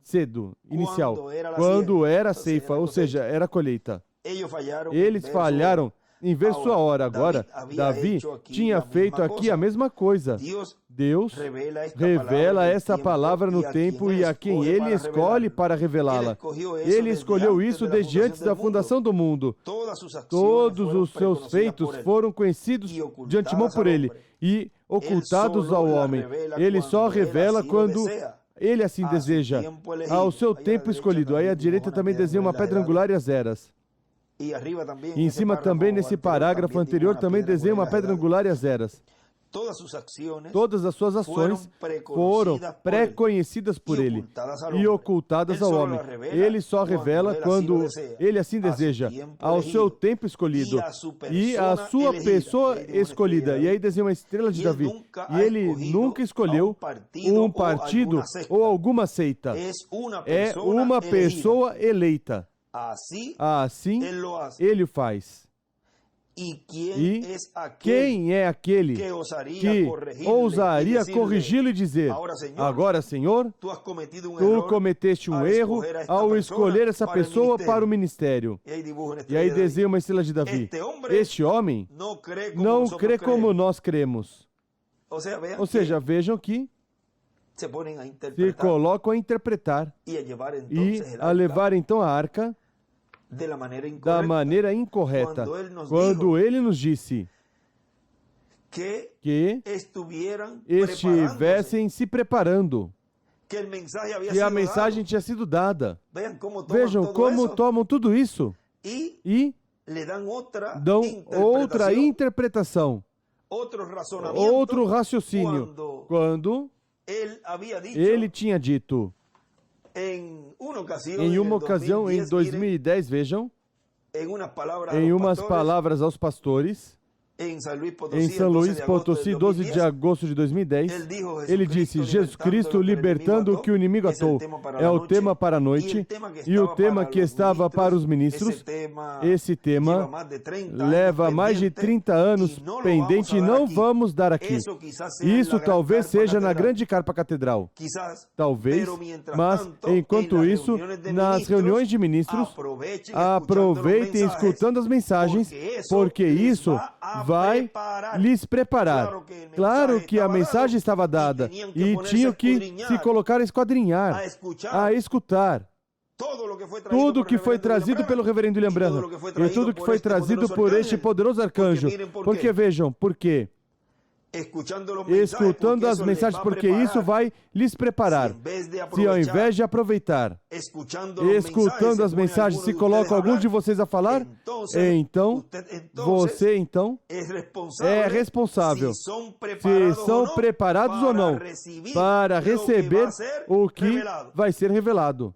cedo, inicial, quando era a ceifa, ou seja, era a colheita. Eles falharam em ver sua hora. Agora, Davi tinha feito aqui a mesma coisa. Deus revela essa palavra no tempo e a quem Ele escolhe para revelá-la. Ele escolheu isso desde antes da fundação do mundo. Todos os seus feitos foram conhecidos de antemão por Ele e ocultados ao homem. Ele só revela quando Ele assim deseja, ao seu tempo escolhido. Aí à direita também desenha uma pedra angular e as eras. E em cima também, nesse parágrafo anterior, também desenha uma pedra angular e as eras. Todas as suas ações foram pré-conhecidas por Ele e ocultadas ao homem. Ele só revela quando Ele assim deseja, ao seu tempo escolhido e a sua pessoa escolhida. E aí desenha uma estrela de Davi. E Ele nunca escolheu um partido ou alguma seita. É uma pessoa eleita. Assim, Ele o faz. E quem é aquele que ousaria corrigi-lo e dizer, agora, Senhor, tu cometeste um erro ao escolher essa pessoa para o ministério. E aí desenha uma estrela de Davi. Este homem não crê como nós cremos. Ou seja, vejam que se colocam a interpretar e a levar então a arca da maneira incorreta, quando Ele nos disse que estivessem se preparando, que a mensagem tinha sido dada. Vejam como tomam tudo isso e dão outra interpretação, outro raciocínio, quando Ele tinha dito, em uma ocasião, em 2010, vejam, em umas palavras aos pastores, em São Luís Potosí, 12 de agosto de 2010, ele disse, Jesus Cristo libertando o que o inimigo atou. É o tema para a noite, e o tema que estava para os ministros, esse tema leva mais de 30 anos pendente e não vamos dar aqui. Isso talvez seja na grande carpa catedral. Talvez, mas enquanto isso, nas reuniões de ministros, aproveitem escutando as mensagens, porque isso vai lhes preparar. Claro que a mensagem estava dada e tinham que se colocar a esquadrinhar, a escutar. Tudo que foi trazido pelo reverendo William Branham e tudo que foi trazido por este poderoso arcanjo. Porque vejam, por quê? Escutando as mensagens, porque isso vai lhes preparar. Se ao invés de aproveitar, escutando as mensagens, se coloca algum de vocês a falar, então, você é responsável, se são preparados ou não, para receber o que vai ser revelado.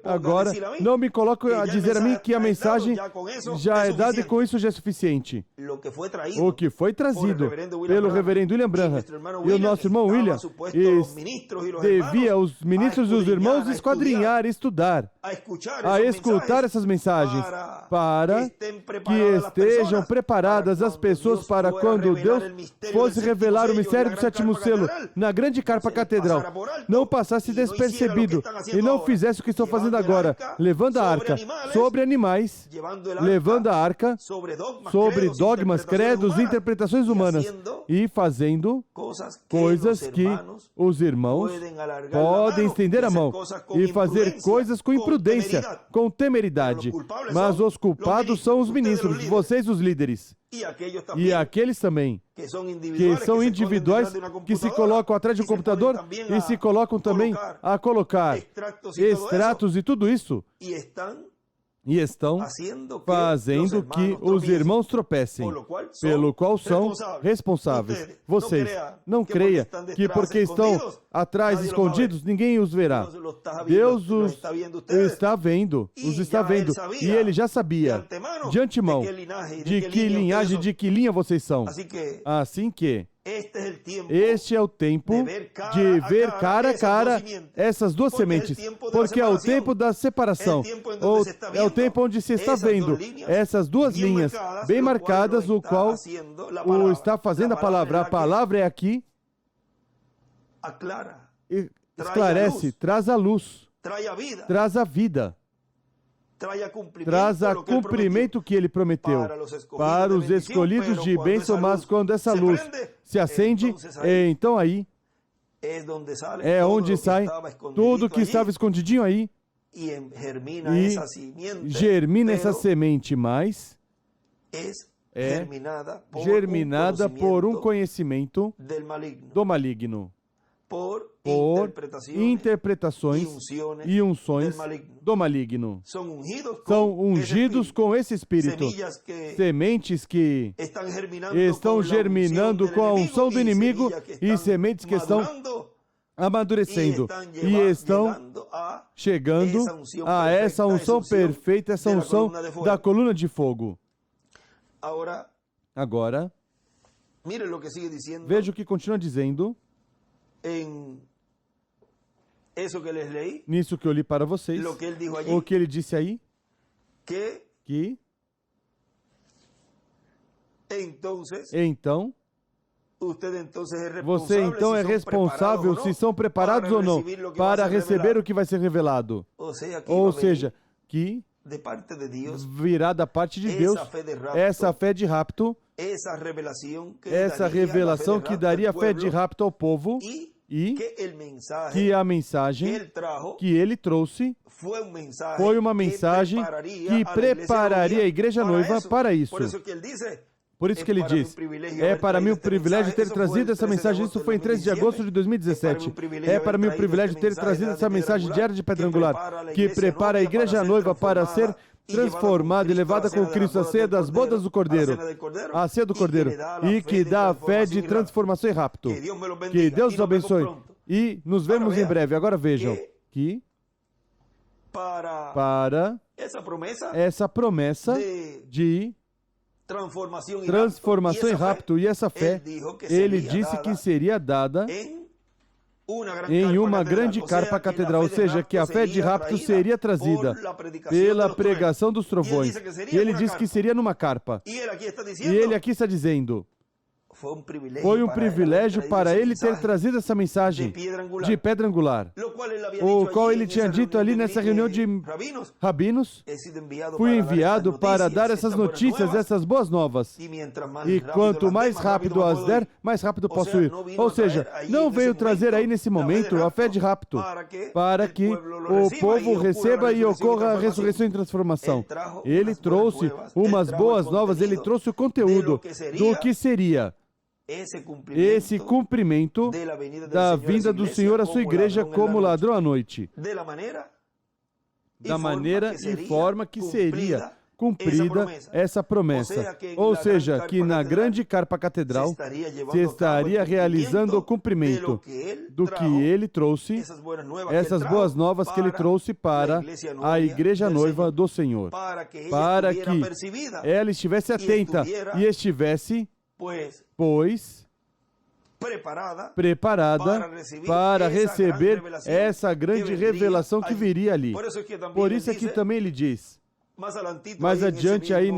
Agora, não me coloco a dizer a mim que a mensagem já é dada e com isso já é suficiente. O que foi trazido pelo reverendo William Branham e o nosso irmão William, devia os ministros e os irmãos esquadrinhar, estudar, a escutar essas mensagens, para que estejam preparadas as pessoas para quando Deus fosse revelar o mistério do sétimo selo na grande carpa catedral, não passasse despercebido e não fizesse o que estou fazendo agora, levando a arca sobre animais, levando a arca sobre dogmas, credos, interpretações humanas e fazendo coisas que os irmãos podem estender a mão e fazer coisas com imprudência, com temeridade. Mas os culpados são os ministros, vocês os líderes. E aqueles também, que são individuais, que se colocam atrás de um computador e se colocam também a colocar extratos e tudo isso, e estão fazendo que os irmãos tropecem, pelo qual são responsáveis. Vocês não creia que porque estão atrás escondidos, ninguém os verá. Deus os está vendo, e Ele já sabia, de antemão, de que linhagem, de que linha vocês são. Assim que este é o tempo de ver cara a cara essas duas sementes, porque é o tempo da separação, ou é o tempo onde se está vendo essas duas linhas bem marcadas, o qual o está fazendo a palavra. A palavra é aqui, esclarece, traz a luz, traz a vida, traz a cumprimento o que ele prometeu para os escolhidos de bênção, mas quando essa luz se acende, então aí é onde sai tudo que estava escondidinho aí e germina essa semente, mas é germinada por um conhecimento do maligno, por interpretações e unções do maligno. São ungidos com esse espírito, sementes que estão germinando com a unção do inimigo e sementes que estão amadurecendo e estão chegando a essa unção perfeita, essa unção da coluna de fogo. Agora, veja o que continua dizendo. Nisso que eu li para vocês, o que ele disse aí, que então você então é responsável se são preparados ou não para receber o que vai ser revelado. Ou seja, que virá da parte de Deus essa fé de rapto, essa revelação que daria fé de rapto ao povo, e que a mensagem que ele trouxe foi uma mensagem que prepararia a igreja noiva para isso. Por isso que ele diz, é para mim um privilégio ter trazido essa mensagem. Isso foi em 13 de agosto de 2017. É para mim um privilégio ter trazido essa mensagem diária de Pedra Angular, que prepara a igreja noiva para ser transformada e levada com Cristo à ceia das bodas do Cordeiro, à ceia do Cordeiro, e que dá a fé de transformação e rapto. Que Deus os abençoe. E nos vemos em breve. Agora vejam que para essa promessa de transformação e rapto e essa fé, ele disse que seria dada em uma grande carpa catedral, ou seja, que a fé de rapto seria trazida pela pregação dos trovões. E ele disse que seria numa carpa. E ele aqui está dizendo, foi um privilégio para ele ter trazido essa mensagem de Pedra Angular, o qual ele tinha dito ali nessa reunião de rabinos, fui enviado para dar essas notícias, essas boas novas, e quanto mais rápido as der, mais rápido posso ir. Ou seja, não veio trazer aí nesse momento a fé de rapto, para que o povo receba e ocorra a ressurreição e transformação. Ele trouxe umas boas novas, ele trouxe o conteúdo do que seria esse cumprimento da vinda do Senhor à sua igreja como ladrão à noite, da maneira e forma que seria cumprida essa promessa. Ou seja, que na grande carpa catedral se estaria realizando o cumprimento do que ele trouxe, essas boas novas que ele trouxe para a igreja noiva do Senhor, para que ela estivesse atenta e estivesse pois preparada para receber essa grande revelação que viria ali. Por isso aqui também ele diz, mais adiante aí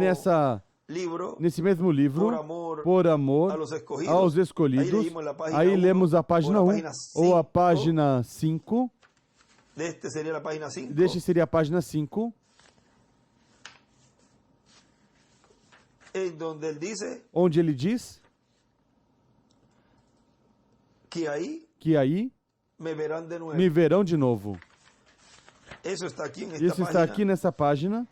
nesse mesmo livro, por amor aos escolhidos, aí lemos a página 1 ou a página 5, deste seria a página 5, onde ele diz que aí me verão de novo. Isso está aqui nessa página.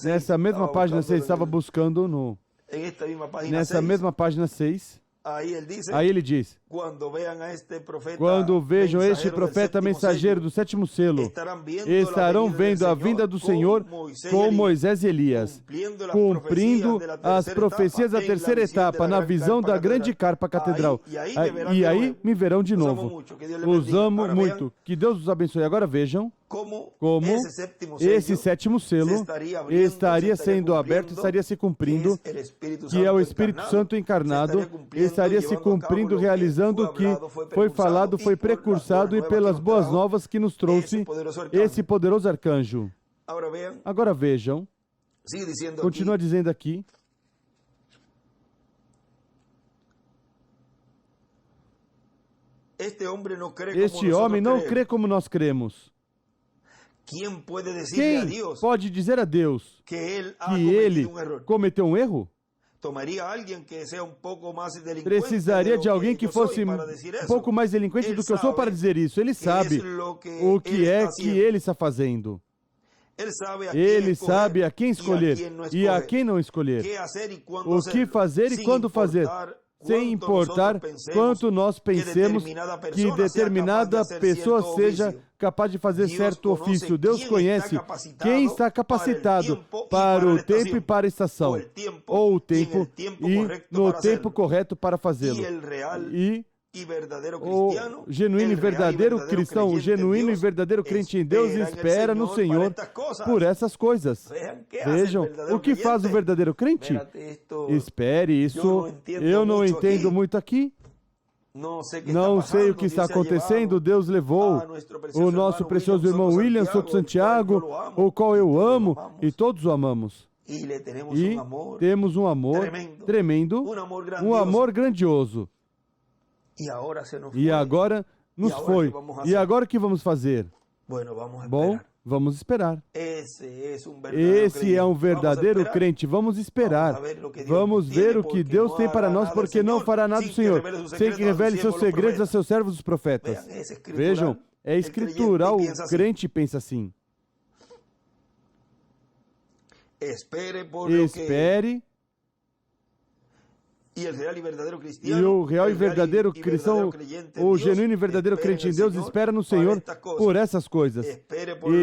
Nessa mesma página 6, estava buscando nessa mesma página 6. Aí ele diz, quando vejam este profeta mensageiro do sétimo selo, estarão vendo a vinda do Senhor com Moisés e Elias, cumprindo as profecias da terceira etapa, na visão da grande carpa catedral. E aí me verão de novo. Os amo muito. Que Deus os abençoe. Agora vejam como esse sétimo selo estaria sendo aberto, estaria se cumprindo, que é o Espírito Santo encarnado, estaria se cumprindo, realizando o que foi falado, foi precursado e pelas boas novas que nos trouxe esse poderoso arcanjo. Agora vejam, continua dizendo aqui, este homem não crê como nós cremos. Quem pode dizer a Deus que ele cometeu um erro? Precisaria de alguém que fosse um pouco mais delinquente do que eu sou para dizer isso. Ele sabe o que é que ele está fazendo. Ele sabe a quem escolher e a quem não escolher. O que fazer e quando fazer, sem importar quanto nós pensemos que determinada pessoa seja capaz de fazer certo ofício. Deus conhece quem está capacitado para o tempo e para a estação, ou o tempo e no tempo correto para fazê-lo. E o genuíno e verdadeiro cristão, o genuíno e verdadeiro crente em Deus espera no Senhor por essas coisas. Vejam, o que faz o verdadeiro crente? Espere isso. Eu não entendo muito aqui. Não sei o que está acontecendo. Deus levou o nosso precioso irmão William Soto Santiago, o qual eu amo e todos o amamos. E temos um amor tremendo, um amor grandioso. E agora nos foi. E agora o que vamos fazer? Bom, vamos esperar. Esse é um verdadeiro crente. Vamos esperar. Vamos ver o que Deus tem para nós, porque não fará nada do Senhor sem que revele seus segredos a seus servos os profetas. Vejam, é escritural. O crente pensa assim. Espere. E o real e verdadeiro cristão, o genuíno e verdadeiro crente em Deus, espera no Senhor por essas coisas.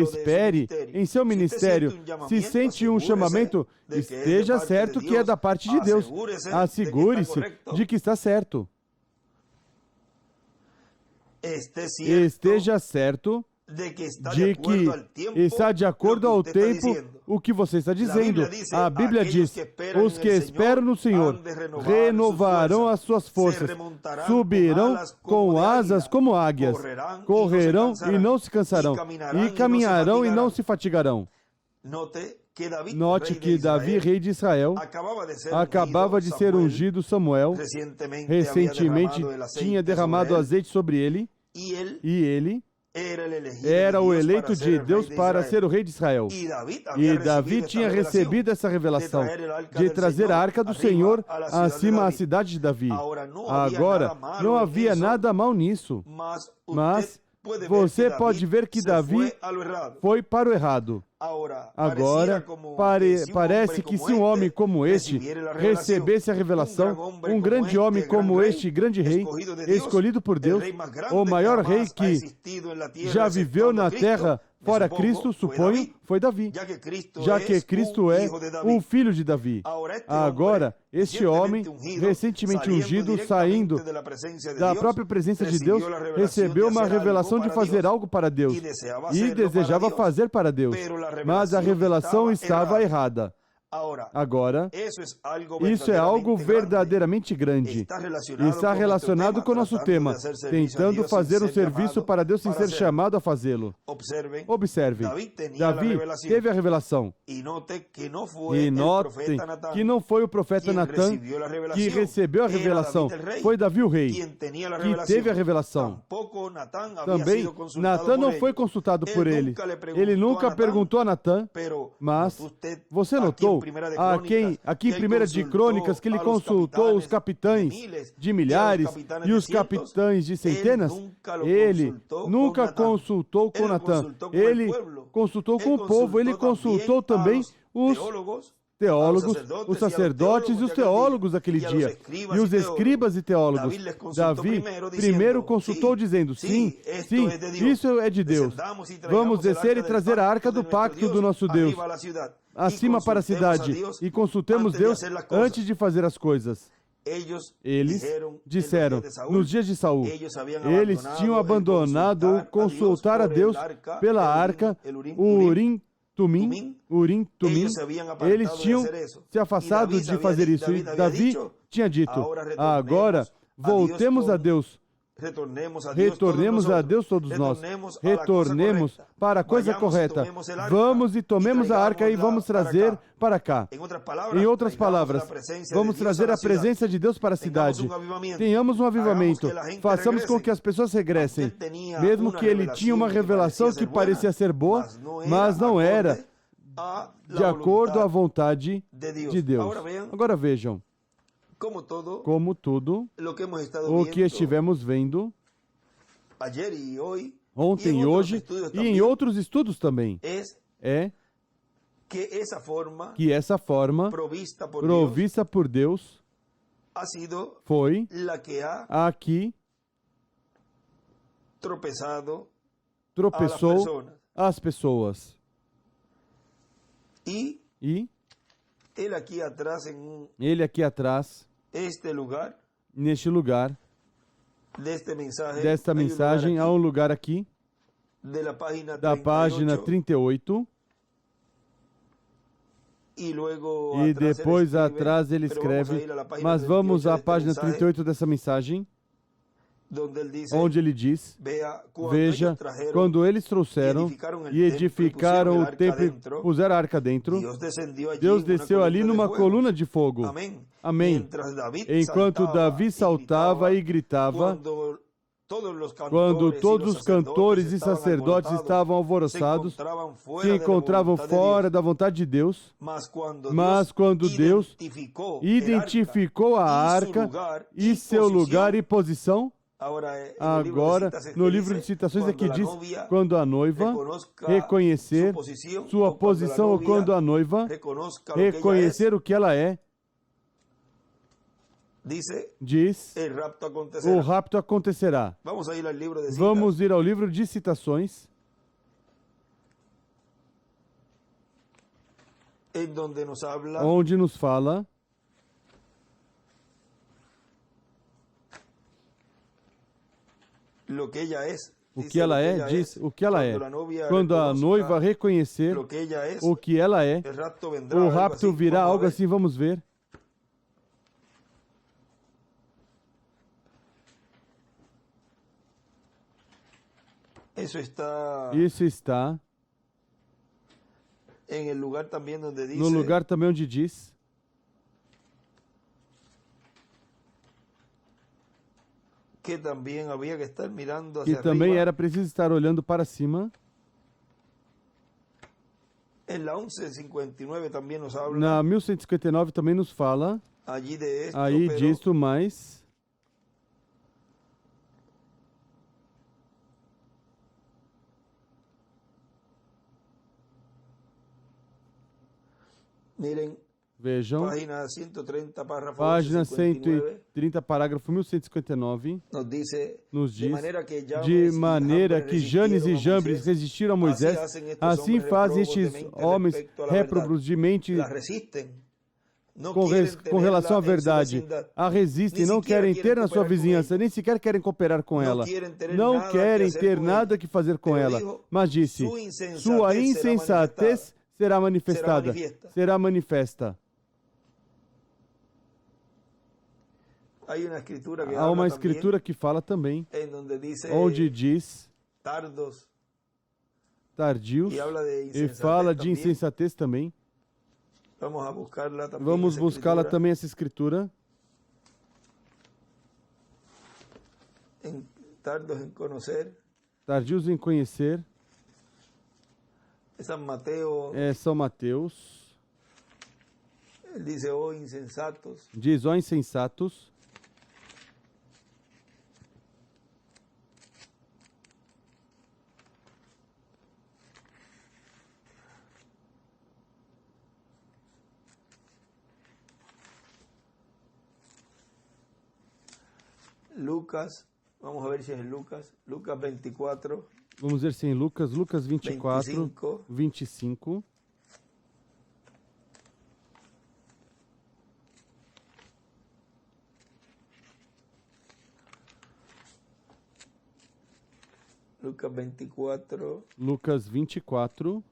Espere em seu ministério. Se sente um chamamento, esteja certo que é da parte de Deus. Assegure-se de que está certo. Esteja certo de que está de acordo ao tempo o que você está dizendo. A Bíblia diz: os que esperam no Senhor renovarão as suas forças, subirão com asas como águias, correrão e não se cansarão, e caminharão e não se fatigarão. Note que Davi, rei de Israel, acabava de ser ungido Samuel, recentemente tinha derramado azeite sobre ele, e ele era o eleito de Deus para ser o rei de Israel. E Davi tinha recebido essa revelação de trazer a arca do Senhor acima à cidade de Davi. Agora, não havia nada mal nisso, mas você pode ver que Davi foi para o errado. Agora, parece que se um homem como este recebesse a revelação, um grande homem como este, grande rei, escolhido por Deus, o maior rei que já viveu na terra fora Cristo, suponho, foi Davi, já que Cristo é o filho de Davi. Agora, este homem, recentemente ungido, saindo da própria presença de Deus, recebeu uma revelação de fazer algo para Deus e desejava fazer para Deus, mas a revelação estava errada. Agora, isso é algo verdadeiramente grande. Está relacionado com o nosso tema, tentando fazer um serviço para Deus sem ser chamado a fazê-lo. Observe, Davi teve a revelação. E notem que não foi o profeta Natã que recebeu a revelação, foi Davi o rei que teve a revelação. Também, Natã não foi consultado por ele. Ele nunca perguntou a Natã, mas você notou aqui em 1 de Crônicas que ele consultou os capitães de milhares e os capitães de centenas? Ele nunca consultou com Natã. Ele consultou com o povo. Ele consultou também os teólogos, os sacerdotes e os teólogos daquele dia, e os escribas e teólogos. Davi primeiro consultou dizendo: sim, isso é de Deus. Vamos descer e trazer a arca do pacto do nosso Deus acima para a cidade, e consultemos Deus antes de fazer as coisas. Eles disseram, nos dias de Saul, eles tinham abandonado consultar a Deus pela arca, o Urim, Tumim, eles tinham se afastado de fazer isso. E Davi tinha dito: agora voltemos a Deus retornemos a Deus todos nós, retornemos para a coisa correta. Vamos e tomemos a arca e vamos trazer para cá. Em outras palavras, vamos trazer a presença de Deus para a cidade. Tenhamos um avivamento. Façamos com que as pessoas regressem. Mesmo que ele tinha uma revelação que parecia ser boa, mas não era de acordo à vontade de Deus. Agora vejam, como tudo, o que estivemos vendo ontem e hoje, e em outros estudos também, é que essa forma provista por Deus foi a que tropeçou as pessoas. E ele aqui atrás, neste lugar, desta mensagem, há um lugar aqui, da página 38, e depois atrás ele escreve, mas vamos à página 38 dessa mensagem, onde ele diz, veja, quando eles trouxeram e edificaram o templo e puseram a arca dentro, Deus desceu ali numa coluna de fogo. Amém. Enquanto Davi saltava e gritava, quando todos os cantores e sacerdotes estavam alvoroçados, se encontravam fora da vontade de Deus, mas quando Deus identificou a arca e seu lugar e posição, agora, no livro de citações aqui diz, quando a noiva reconhecer sua posição, ou quando a noiva reconhecer o que ela é, diz, o rapto acontecerá. Vamos ir ao livro de citações, onde nos fala o que ela é, diz o que ela é. Quando a noiva reconhecer o que ela é, o rapto virá, algo assim, vamos ver. Isso está no lugar também onde diz que também era preciso estar olhando para cima. Na 1159 também nos fala aí disto, mas vejam, página 130, parágrafo 1159, nos diz, de maneira que Janes e Jambres resistiram a Moisés, assim fazem estes homens réprobos de mente com relação à verdade. A resistem, não querem ter na sua vizinhança, nem sequer querem cooperar com ela. Não querem ter nada que fazer com ela. Mas disse, sua insensatez será manifestada, será manifesta. Há uma escritura que fala também, onde diz tardios, e fala de insensatez também. Vamos buscá-la também, essa escritura. Tardios em conhecer. É São Mateus. Diz, ó insensatos. Lucas, vamos a ver si es Lucas 24. Vamos ver se em Lucas 24, 25. Lucas 24.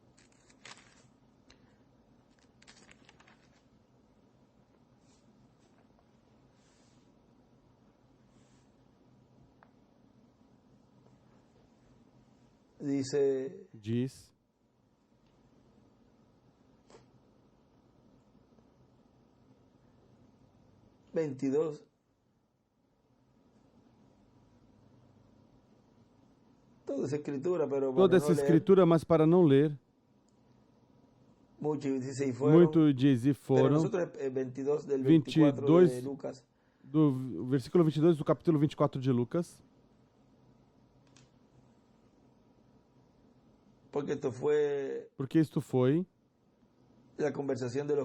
diz: toda essa escritura, mas para não ler. Muito diz, e foram 22 do versículo 22 do capítulo 24 de Lucas. Porque isto foi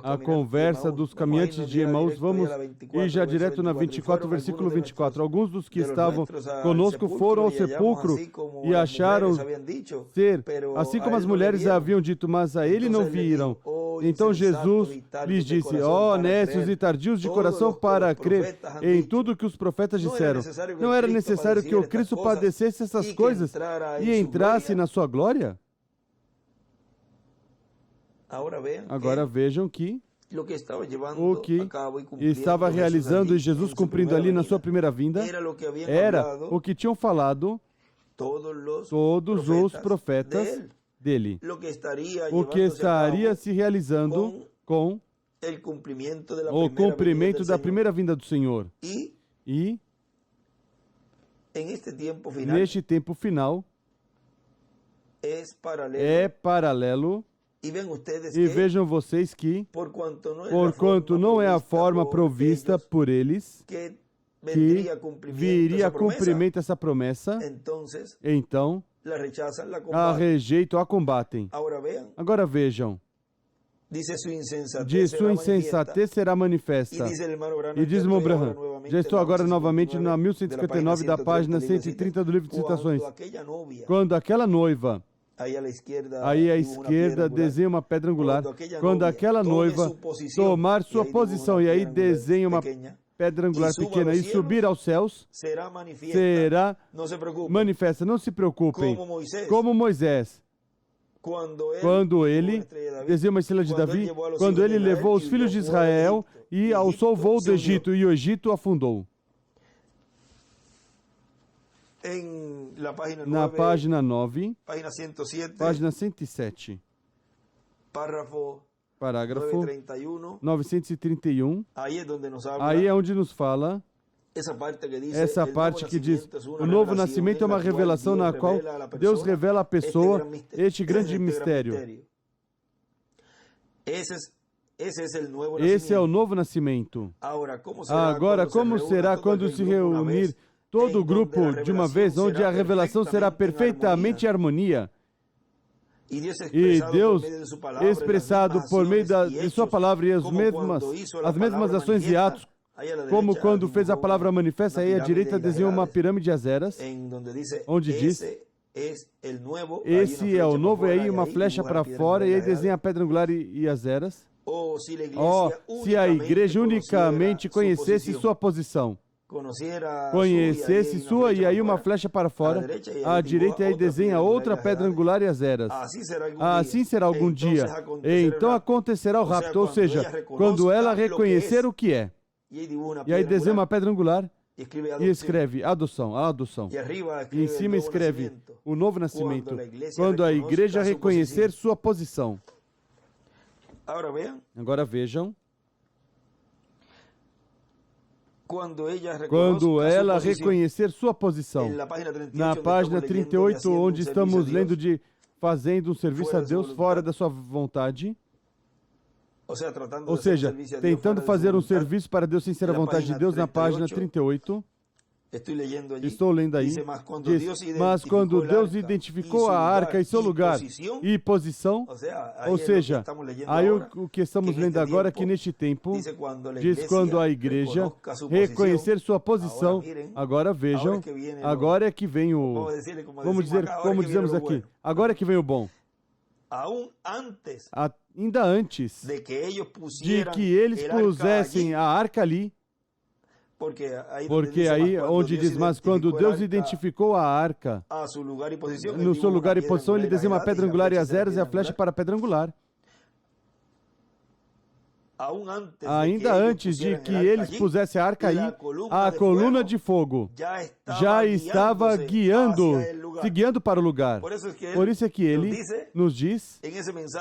a conversa dos caminhantes de Emaús. Vamos ir já direto na 24, versículo 24. Alguns dos que estavam conosco foram ao sepulcro e acharam ser, assim como as mulheres haviam dito, mas a ele não viram. Então Jesus lhes disse: ó, nécios e tardios de coração para crer em tudo que os profetas disseram. Não era necessário que o Cristo padecesse essas coisas e entrasse na sua glória? Agora vejam que o que estava realizando e Jesus cumprindo ali na sua primeira vinda era o que tinham falado todos os profetas dele. O que estaria se realizando com o cumprimento da primeira vinda do Senhor. E neste tempo final é paralelo. E vejam vocês que, porquanto não é a forma provista por eles, que viria cumprimento essa promessa, então a rejeitam, a combatem. Agora vejam, de sua insensatez será manifesta. E diz o Abraham, já estou agora novamente na 1159 da página 130 do livro de Citações. Quando aquela noiva, aí à esquerda desenha uma pedra angular. Quando aquela noiva tomar sua posição, e aí desenha uma pedra angular pequena e subir aos céus, será manifesta. Não se preocupem. Como Moisés, quando ele desenha uma estrela de Davi, quando ele levou os filhos de Israel e alçou o voo do Egito, e o Egito afundou. Na página 9, página 107, parágrafo 931, aí é onde nos fala essa parte que diz: o novo nascimento é uma revelação na qual Deus revela à pessoa este grande mistério. Esse é o novo nascimento. Agora, como será quando se reunir todo o grupo de uma vez, onde a revelação será perfeitamente em harmonia? E Deus, expressado por meio de sua palavra e as mesmas ações e atos, como quando fez a palavra manifesta, aí à direita desenhou uma pirâmide de azeras, onde diz: esse é o novo, e aí uma flecha para fora, e aí desenha a pedra angular e as eras. Se a igreja unicamente conhecesse sua posição, conhecesse sua, e aí uma flecha para fora, à direita, e aí desenha outra pedra angular e as eras. Assim será algum dia. Então acontecerá o rapto, ou seja, quando ela reconhecer o que é. E aí desenha uma pedra angular e escreve adoção, a adoção. E em cima escreve o novo nascimento, quando a igreja reconhecer sua posição. Agora vejam. Quando ela reconhecer sua posição. Na página 38, onde estamos lendo de fazendo um serviço a Deus fora da sua vontade. Ou seja, tentando fazer um serviço para Deus sem ser a vontade de Deus, na página 38. Estou lendo aí. Diz: mas quando Deus identificou a arca em seu lugar e posição, ou seja, aí o que estamos lendo agora é que neste tempo, diz quando a igreja reconhecer sua posição. Agora vejam, agora é que vem o, vamos dizer, como dizemos aqui, agora é que vem o bom. Ainda antes de que eles pusessem a arca ali, porque aí onde diz, mas quando Deus identificou a arca no seu lugar e posição, ele desenha uma pedra angular e as eras e a flecha para a pedra angular. Ainda antes de que eles pusessem a arca aí, a coluna de fogo já estava guiando se guiando para o lugar. Por isso é que ele nos diz,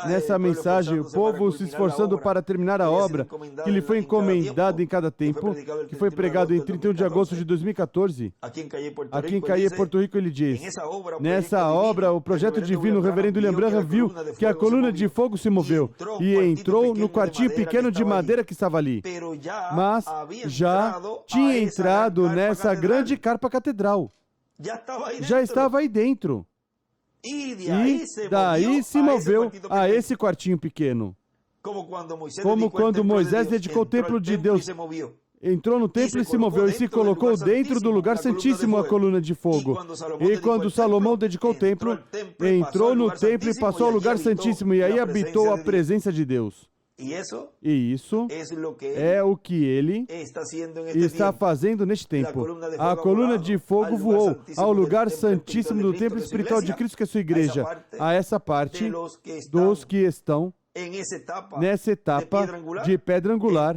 nessa mensagem, o povo se esforçando para terminar a obra que lhe foi encomendada em cada tempo, que foi pregado em 31 de agosto de 2014. Aqui em Caí, Porto Rico, ele diz, nessa obra, o projeto divino, o reverendo William Branham viu que a coluna de fogo se moveu e entrou no quartinho pequeno de madeira que estava ali. Mas já tinha entrado nessa grande carpa catedral. Já estava aí dentro. E daí se moveu a esse quartinho pequeno. Como quando Moisés dedicou o templo de Deus. Entrou no templo e se moveu e se colocou dentro do lugar santíssimo a coluna de fogo. E quando Salomão dedicou o templo, entrou no templo e passou ao lugar santíssimo e aí habitou a presença de Deus. E isso é o que ele está fazendo neste tempo. A coluna de fogo voou ao lugar santíssimo do templo espiritual de Cristo, que é a sua igreja, a essa parte dos que estão nessa etapa de pedra angular,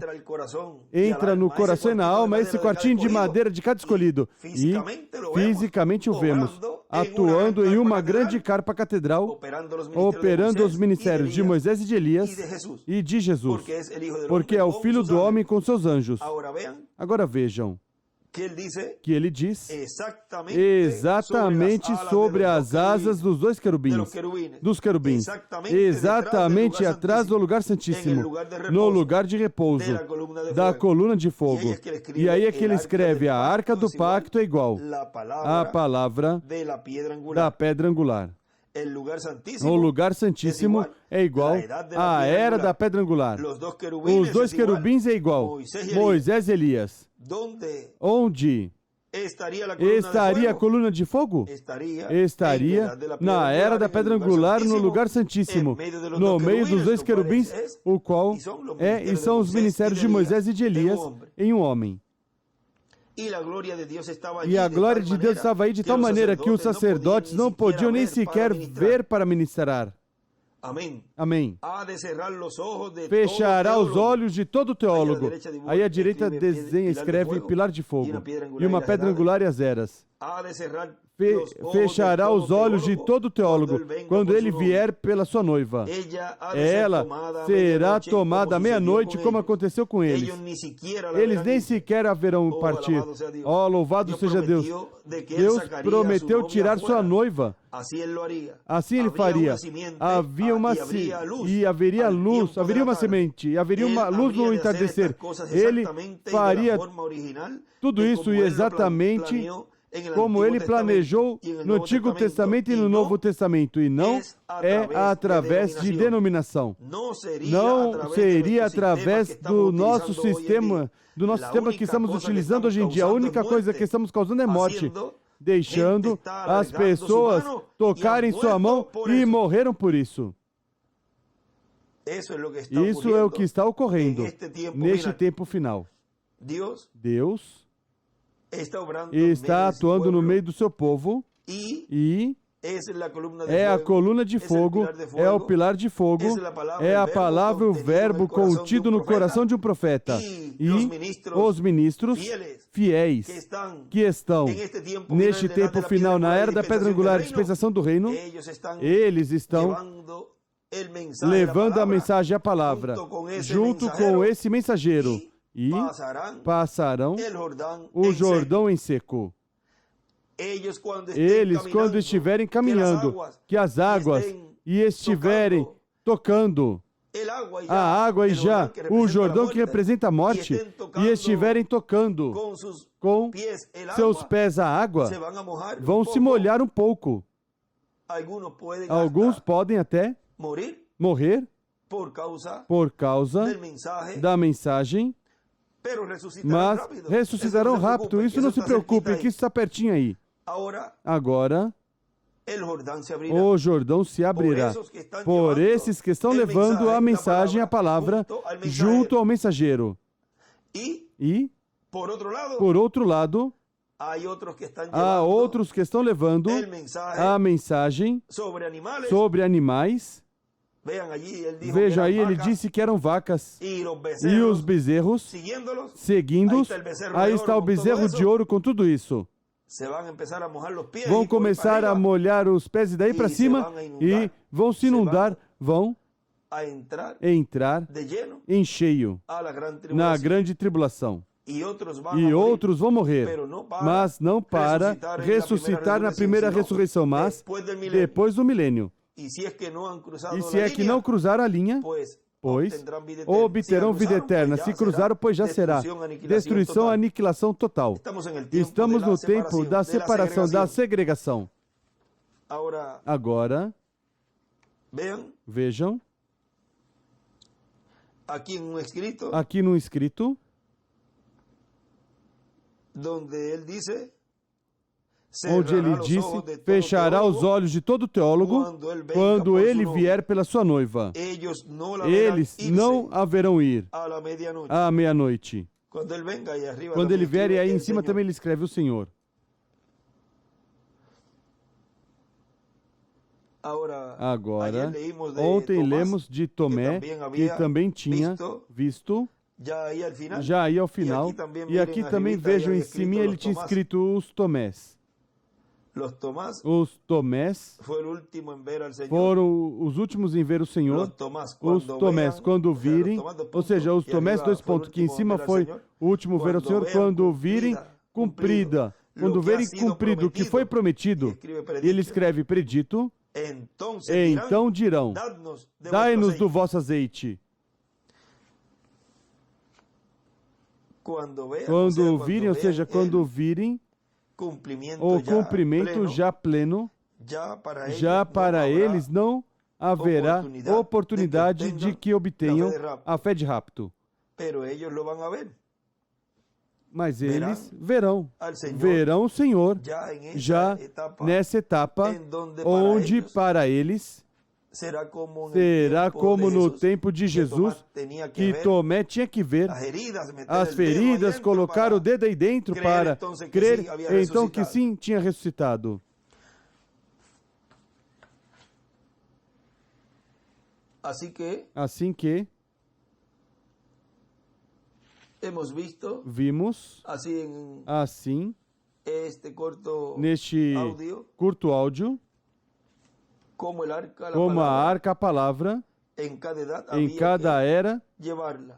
entra no coração e na alma esse quartinho de madeira de cada escolhido. E fisicamente o vemos atuando em uma grande carpa catedral, operando os ministérios de Moisés e de Elias e de Jesus, porque é o Filho do Homem com seus anjos. Agora vejam que ele diz exatamente sobre as asas dos dois querubins, exatamente atrás do lugar santíssimo, no lugar de repouso da coluna de fogo. E aí é que ele escreve, a arca do pacto é igual à palavra da pedra angular. O lugar santíssimo é igual à era da pedra angular. Os dois querubins é igual, Moisés e Elias. Onde estaria a coluna de fogo? Estaria na era da pedra angular, no lugar santíssimo, no meio dos dois querubins, o qual é e são os ministérios de Moisés e de Elias em um homem. E a glória de Deus estava aí de tal maneira que os sacerdotes não podiam nem sequer ver para ministrar. Amém. Fechará os olhos de todo teólogo. Aí à direita desenha, escreve pilar de fogo e uma pedra angular e as eras. Fechará os olhos de todo teólogo quando ele vier pela sua noiva. Ela será tomada à meia-noite, como aconteceu com eles. Eles nem sequer haverão partir. Oh, louvado seja Deus. Deus prometeu tirar sua noiva. Assim ele faria. Havia uma e haveria luz, haveria uma semente, e haveria uma luz no entardecer. Ele faria tudo isso e exatamente como ele planejou no Antigo Testamento e no Novo Testamento, e não é através de denominação. Não seria através do nosso sistema que estamos utilizando hoje em dia. A única coisa que estamos causando é morte, deixando as pessoas tocarem sua mão e morreram por isso. Isso é o que está ocorrendo neste tempo final. Deus está atuando no meio do seu povo e é a coluna de fogo, é o pilar de fogo, é a palavra, o verbo contido no coração de um profeta. E os ministros fiéis que estão neste tempo final, na era da pedra angular, dispensação do reino, eles estão levando a mensagem, a palavra, junto com esse mensageiro. E passarão o Jordão em seco. Eles, quando estiverem caminhando, que as águas e estiverem tocando a água e já o Jordão que representa a morte, e estiverem tocando com seus pés a água, vão se molhar um pouco. Alguns podem até morrer por causa da mensagem, mas ressuscitarão rápido. Isso não se preocupe, que isso está pertinho aí. Agora, o Jordão se abrirá por esses que estão levando a mensagem, a palavra, junto ao mensageiro. E, por outro lado, há outros que estão levando a mensagem sobre animais. Veja aí, ele disse que eram vacas. E os bezerros, seguindo-os, aí está o bezerro de ouro com tudo isso. vão começar a molhar os pés e daí para cima e vão se inundar, vão entrar em cheio na grande tribulação. E outros vão morrer, mas não para ressuscitar na primeira ressurreição, mas depois do milênio. E se é que não cruzaram a linha, pois obterão vida eterna. Se cruzaram, pois já será destruição, aniquilação total. Estamos no tempo da separação, da segregação. Agora, vejam, aqui no escrito, onde ele disse, fechará os olhos de todo teólogo quando ele vier pela sua noiva. Eles não haverão ir à meia-noite. Quando ele vier, e aí em cima também ele escreve o Senhor. Agora, ontem lemos de Tomé, que também tinha visto, já aí ao final, e aqui também vejam em cima, ele tinha escrito os Tomés. Os Tomés foram os últimos em ver o Senhor. Os Tomés, quando virem, ou seja, os Tomés, dois pontos, que em cima foi o último ver o Senhor, quando virem cumprida, quando verem cumprido o que foi prometido, e ele escreve predito, então dirão, dai-nos do vosso azeite. Quando virem, ou seja, quando virem o cumprimento já pleno, já para eles não haverá oportunidade de que obtenham a fé de rapto. Mas eles verão o Senhor já nessa etapa, onde para eles será como no tempo de Jesus, que Tomé tinha que ver as feridas, colocar o dedo aí dentro para crer, então que sim, tinha ressuscitado. Assim que vimos, assim, neste curto áudio, como a arca, a palavra, em cada era,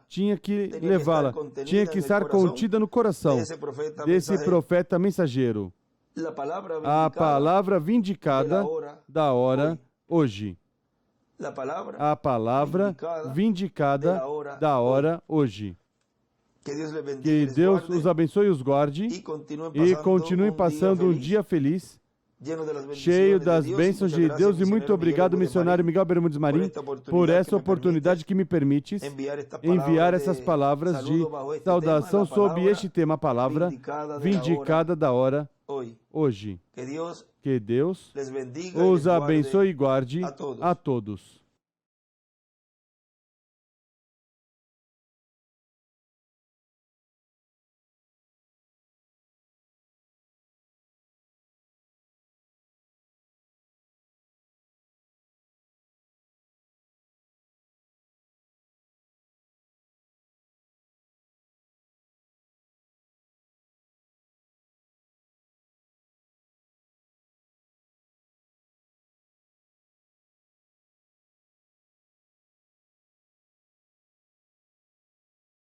tinha que levá-la, tinha que estar contida no coração desse profeta mensageiro. A palavra vindicada da hora hoje. A palavra vindicada da hora hoje. Que Deus os abençoe e os guarde e continuem passando um dia feliz, cheio das bênçãos de Deus. E muito obrigado, missionário Miguel Bermudes Marim, por essa oportunidade que me permites enviar essas palavras de saudação sob este tema, a palavra vindicada da hora hoje. Que Deus os abençoe e guarde a todos.